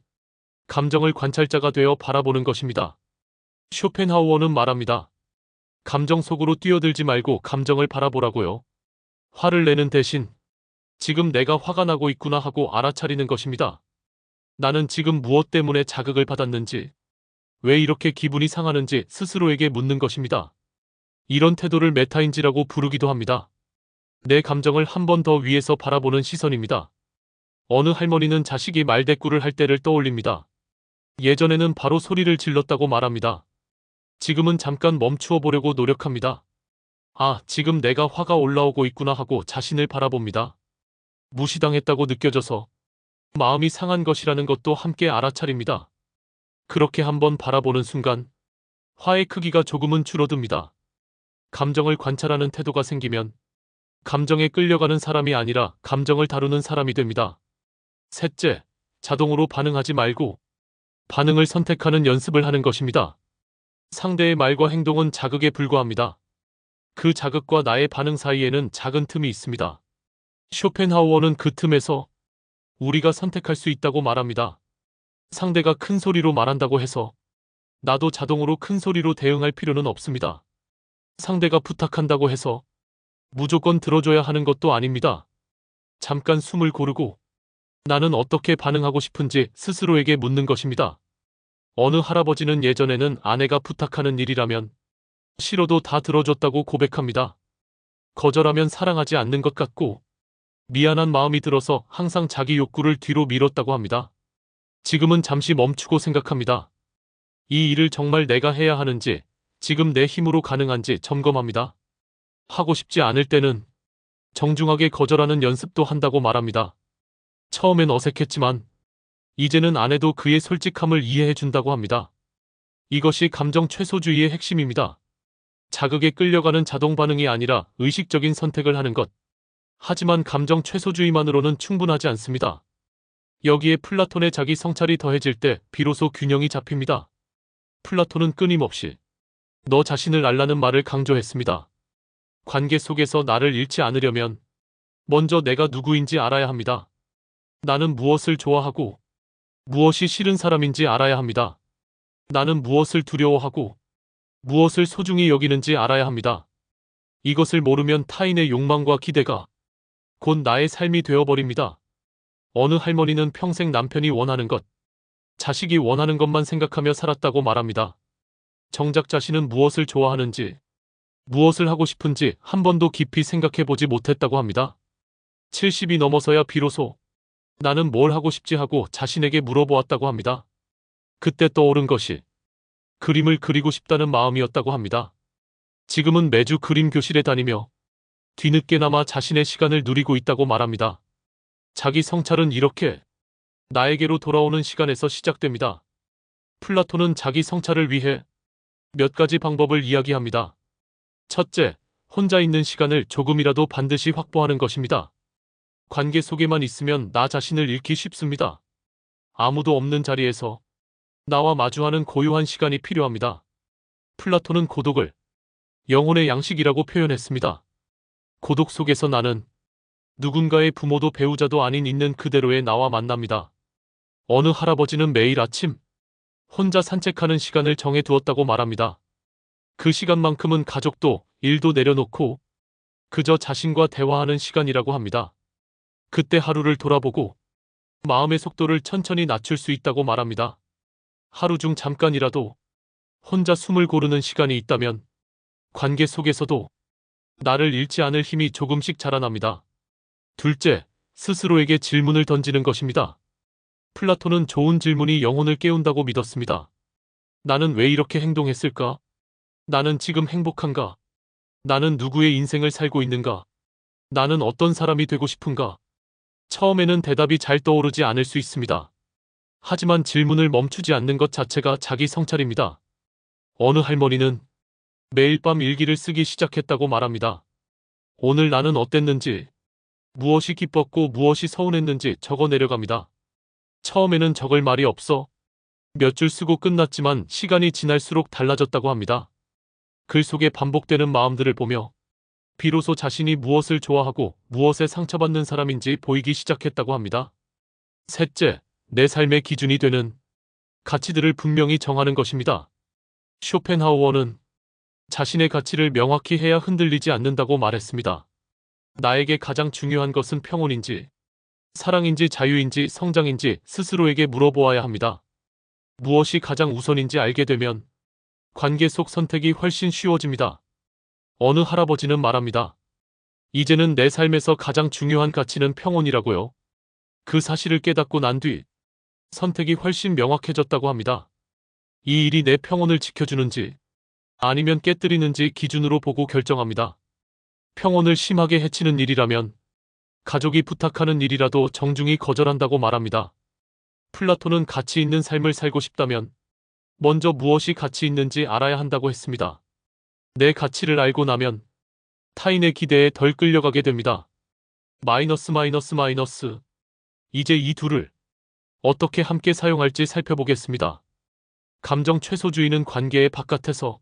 감정을 관찰자가 되어 바라보는 것입니다. 쇼펜하우어는 말합니다. 감정 속으로 뛰어들지 말고 감정을 바라보라고요. 화를 내는 대신 지금 내가 화가 나고 있구나 하고 알아차리는 것입니다. 나는 지금 무엇 때문에 자극을 받았는지, 왜 이렇게 기분이 상하는지 스스로에게 묻는 것입니다. 이런 태도를 메타인지라고 부르기도 합니다. 내 감정을 한 번 더 위에서 바라보는 시선입니다. 어느 할머니는 자식이 말대꾸를 할 때를 떠올립니다. 예전에는 바로 소리를 질렀다고 말합니다. 지금은 잠깐 멈추어 보려고 노력합니다. 아, 지금 내가 화가 올라오고 있구나 하고 자신을 바라봅니다. 무시당했다고 느껴져서 마음이 상한 것이라는 것도 함께 알아차립니다. 그렇게 한번 바라보는 순간 화의 크기가 조금은 줄어듭니다. 감정을 관찰하는 태도가 생기면 감정에 끌려가는 사람이 아니라 감정을 다루는 사람이 됩니다. 셋째, 자동으로 반응하지 말고 반응을 선택하는 연습을 하는 것입니다. 상대의 말과 행동은 자극에 불과합니다. 그 자극과 나의 반응 사이에는 작은 틈이 있습니다. 쇼펜하우어는 그 틈에서 우리가 선택할 수 있다고 말합니다. 상대가 큰 소리로 말한다고 해서 나도 자동으로 큰 소리로 대응할 필요는 없습니다. 상대가 부탁한다고 해서 무조건 들어줘야 하는 것도 아닙니다. 잠깐 숨을 고르고 나는 어떻게 반응하고 싶은지 스스로에게 묻는 것입니다. 어느 할아버지는 예전에는 아내가 부탁하는 일이라면 싫어도 다 들어줬다고 고백합니다. 거절하면 사랑하지 않는 것 같고 미안한 마음이 들어서 항상 자기 욕구를 뒤로 미뤘다고 합니다. 지금은 잠시 멈추고 생각합니다. 이 일을 정말 내가 해야 하는지, 지금 내 힘으로 가능한지 점검합니다. 하고 싶지 않을 때는 정중하게 거절하는 연습도 한다고 말합니다. 처음엔 어색했지만 이제는 아내도 그의 솔직함을 이해해 준다고 합니다. 이것이 감정 최소주의의 핵심입니다. 자극에 끌려가는 자동 반응이 아니라 의식적인 선택을 하는 것. 하지만 감정 최소주의만으로는 충분하지 않습니다. 여기에 플라톤의 자기 성찰이 더해질 때 비로소 균형이 잡힙니다. 플라톤은 끊임없이 너 자신을 알라는 말을 강조했습니다. 관계 속에서 나를 잃지 않으려면 먼저 내가 누구인지 알아야 합니다. 나는 무엇을 좋아하고 무엇이 싫은 사람인지 알아야 합니다. 나는 무엇을 두려워하고 무엇을 소중히 여기는지 알아야 합니다. 이것을 모르면 타인의 욕망과 기대가 곧 나의 삶이 되어버립니다. 어느 할머니는 평생 남편이 원하는 것, 자식이 원하는 것만 생각하며 살았다고 말합니다. 정작 자신은 무엇을 좋아하는지, 무엇을 하고 싶은지 한 번도 깊이 생각해보지 못했다고 합니다. 70이 넘어서야 비로소 나는 뭘 하고 싶지 하고 자신에게 물어보았다고 합니다. 그때 떠오른 것이 그림을 그리고 싶다는 마음이었다고 합니다. 지금은 매주 그림 교실에 다니며 뒤늦게나마 자신의 시간을 누리고 있다고 말합니다. 자기 성찰은 이렇게 나에게로 돌아오는 시간에서 시작됩니다. 플라톤은 자기 성찰을 위해 몇 가지 방법을 이야기합니다. 첫째, 혼자 있는 시간을 조금이라도 반드시 확보하는 것입니다. 관계 속에만 있으면 나 자신을 잃기 쉽습니다. 아무도 없는 자리에서 나와 마주하는 고요한 시간이 필요합니다. 플라톤은 고독을 영혼의 양식이라고 표현했습니다. 고독 속에서 나는 누군가의 부모도 배우자도 아닌 있는 그대로의 나와 만납니다. 어느 할아버지는 매일 아침 혼자 산책하는 시간을 정해 두었다고 말합니다. 그 시간만큼은 가족도 일도 내려놓고 그저 자신과 대화하는 시간이라고 합니다. 그때 하루를 돌아보고 마음의 속도를 천천히 낮출 수 있다고 말합니다. 하루 중 잠깐이라도 혼자 숨을 고르는 시간이 있다면 관계 속에서도 나를 잃지 않을 힘이 조금씩 자라납니다. 둘째, 스스로에게 질문을 던지는 것입니다. 플라톤은 좋은 질문이 영혼을 깨운다고 믿었습니다. 나는 왜 이렇게 행동했을까? 나는 지금 행복한가? 나는 누구의 인생을 살고 있는가? 나는 어떤 사람이 되고 싶은가? 처음에는 대답이 잘 떠오르지 않을 수 있습니다. 하지만 질문을 멈추지 않는 것 자체가 자기 성찰입니다. 어느 할머니는 매일 밤 일기를 쓰기 시작했다고 말합니다. 오늘 나는 어땠는지, 무엇이 기뻤고 무엇이 서운했는지 적어 내려갑니다. 처음에는 적을 말이 없어 몇 줄 쓰고 끝났지만 시간이 지날수록 달라졌다고 합니다. 글 속에 반복되는 마음들을 보며 비로소 자신이 무엇을 좋아하고 무엇에 상처받는 사람인지 보이기 시작했다고 합니다. 셋째, 내 삶의 기준이 되는 가치들을 분명히 정하는 것입니다. 쇼펜하우어는 자신의 가치를 명확히 해야 흔들리지 않는다고 말했습니다. 나에게 가장 중요한 것은 평온인지, 사랑인지 자유인지 성장인지 스스로에게 물어보아야 합니다. 무엇이 가장 우선인지 알게 되면 관계 속 선택이 훨씬 쉬워집니다. 어느 할아버지는 말합니다. 이제는 내 삶에서 가장 중요한 가치는 평온이라고요. 그 사실을 깨닫고 난 뒤 선택이 훨씬 명확해졌다고 합니다. 이 일이 내 평온을 지켜주는지 아니면 깨뜨리는지 기준으로 보고 결정합니다. 평온을 심하게 해치는 일이라면 가족이 부탁하는 일이라도 정중히 거절한다고 말합니다. 플라톤은 가치 있는 삶을 살고 싶다면 먼저 무엇이 가치 있는지 알아야 한다고 했습니다. 내 가치를 알고 나면 타인의 기대에 덜 끌려가게 됩니다. 마이너스 마이너스 마이너스. 이제 이 둘을 어떻게 함께 사용할지 살펴보겠습니다. 감정 최소주의는 관계의 바깥에서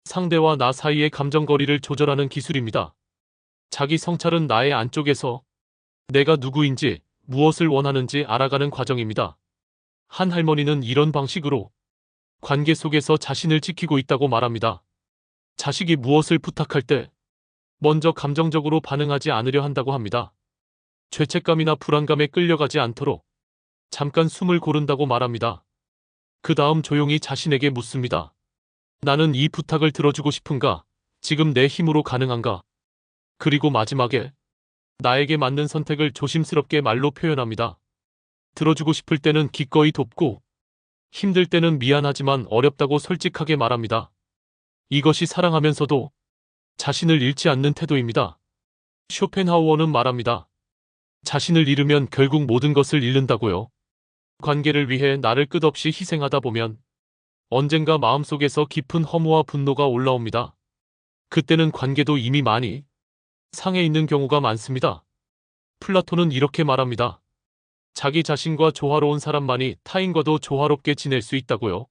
상대와 나 사이의 감정거리를 조절하는 기술입니다. 자기 성찰은 나의 안쪽에서 내가 누구인지 무엇을 원하는지 알아가는 과정입니다. 한 할머니는 이런 방식으로 관계 속에서 자신을 지키고 있다고 말합니다. 자식이 무엇을 부탁할 때 먼저 감정적으로 반응하지 않으려 한다고 합니다. 죄책감이나 불안감에 끌려가지 않도록 잠깐 숨을 고른다고 말합니다. 그 다음 조용히 자신에게 묻습니다. 나는 이 부탁을 들어주고 싶은가? 지금 내 힘으로 가능한가? 그리고 마지막에 나에게 맞는 선택을 조심스럽게 말로 표현합니다. 들어주고 싶을 때는 기꺼이 돕고 힘들 때는 미안하지만 어렵다고 솔직하게 말합니다. 이것이 사랑하면서도 자신을 잃지 않는 태도입니다. 쇼펜하우어는 말합니다. 자신을 잃으면 결국 모든 것을 잃는다고요. 관계를 위해 나를 끝없이 희생하다 보면 언젠가 마음속에서 깊은 허무와 분노가 올라옵니다. 그때는 관계도 이미 많이 상해 있는 경우가 많습니다. 플라톤은 이렇게 말합니다. 자기 자신과 조화로운 사람만이 타인과도 조화롭게 지낼 수 있다고요.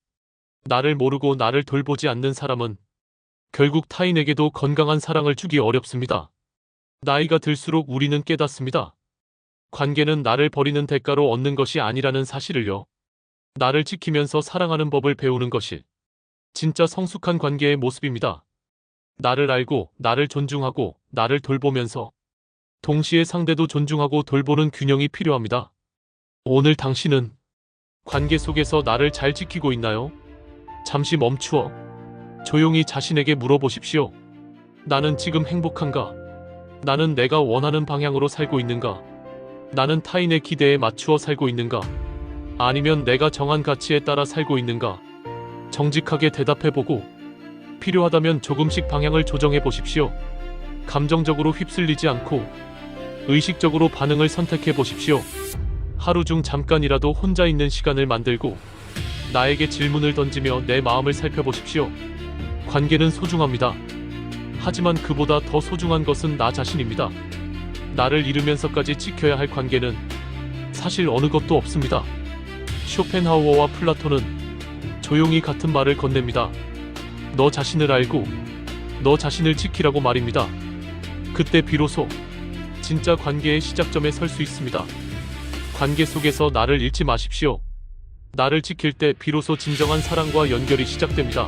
나를 모르고 나를 돌보지 않는 사람은 결국 타인에게도 건강한 사랑을 주기 어렵습니다. 나이가 들수록 우리는 깨닫습니다. 관계는 나를 버리는 대가로 얻는 것이 아니라는 사실을요. 나를 지키면서 사랑하는 법을 배우는 것이 진짜 성숙한 관계의 모습입니다. 나를 알고 나를 존중하고 나를 돌보면서 동시에 상대도 존중하고 돌보는 균형이 필요합니다. 오늘 당신은 관계 속에서 나를 잘 지키고 있나요? 잠시 멈추어 조용히 자신에게 물어보십시오. 나는 지금 행복한가? 나는 내가 원하는 방향으로 살고 있는가? 나는 타인의 기대에 맞추어 살고 있는가? 아니면 내가 정한 가치에 따라 살고 있는가? 정직하게 대답해보고 필요하다면 조금씩 방향을 조정해 보십시오. 감정적으로 휩쓸리지 않고 의식적으로 반응을 선택해 보십시오. 하루 중 잠깐이라도 혼자 있는 시간을 만들고 나에게 질문을 던지며 내 마음을 살펴보십시오. 관계는 소중합니다. 하지만 그보다 더 소중한 것은 나 자신입니다. 나를 잃으면서까지 지켜야 할 관계는 사실 어느 것도 없습니다. 쇼펜하우어와 플라톤은 조용히 같은 말을 건넵니다. 너 자신을 알고 너 자신을 지키라고 말입니다. 그때 비로소 진짜 관계의 시작점에 설 수 있습니다. 관계 속에서 나를 잃지 마십시오. 나를 지킬 때 비로소 진정한 사랑과 연결이 시작됩니다.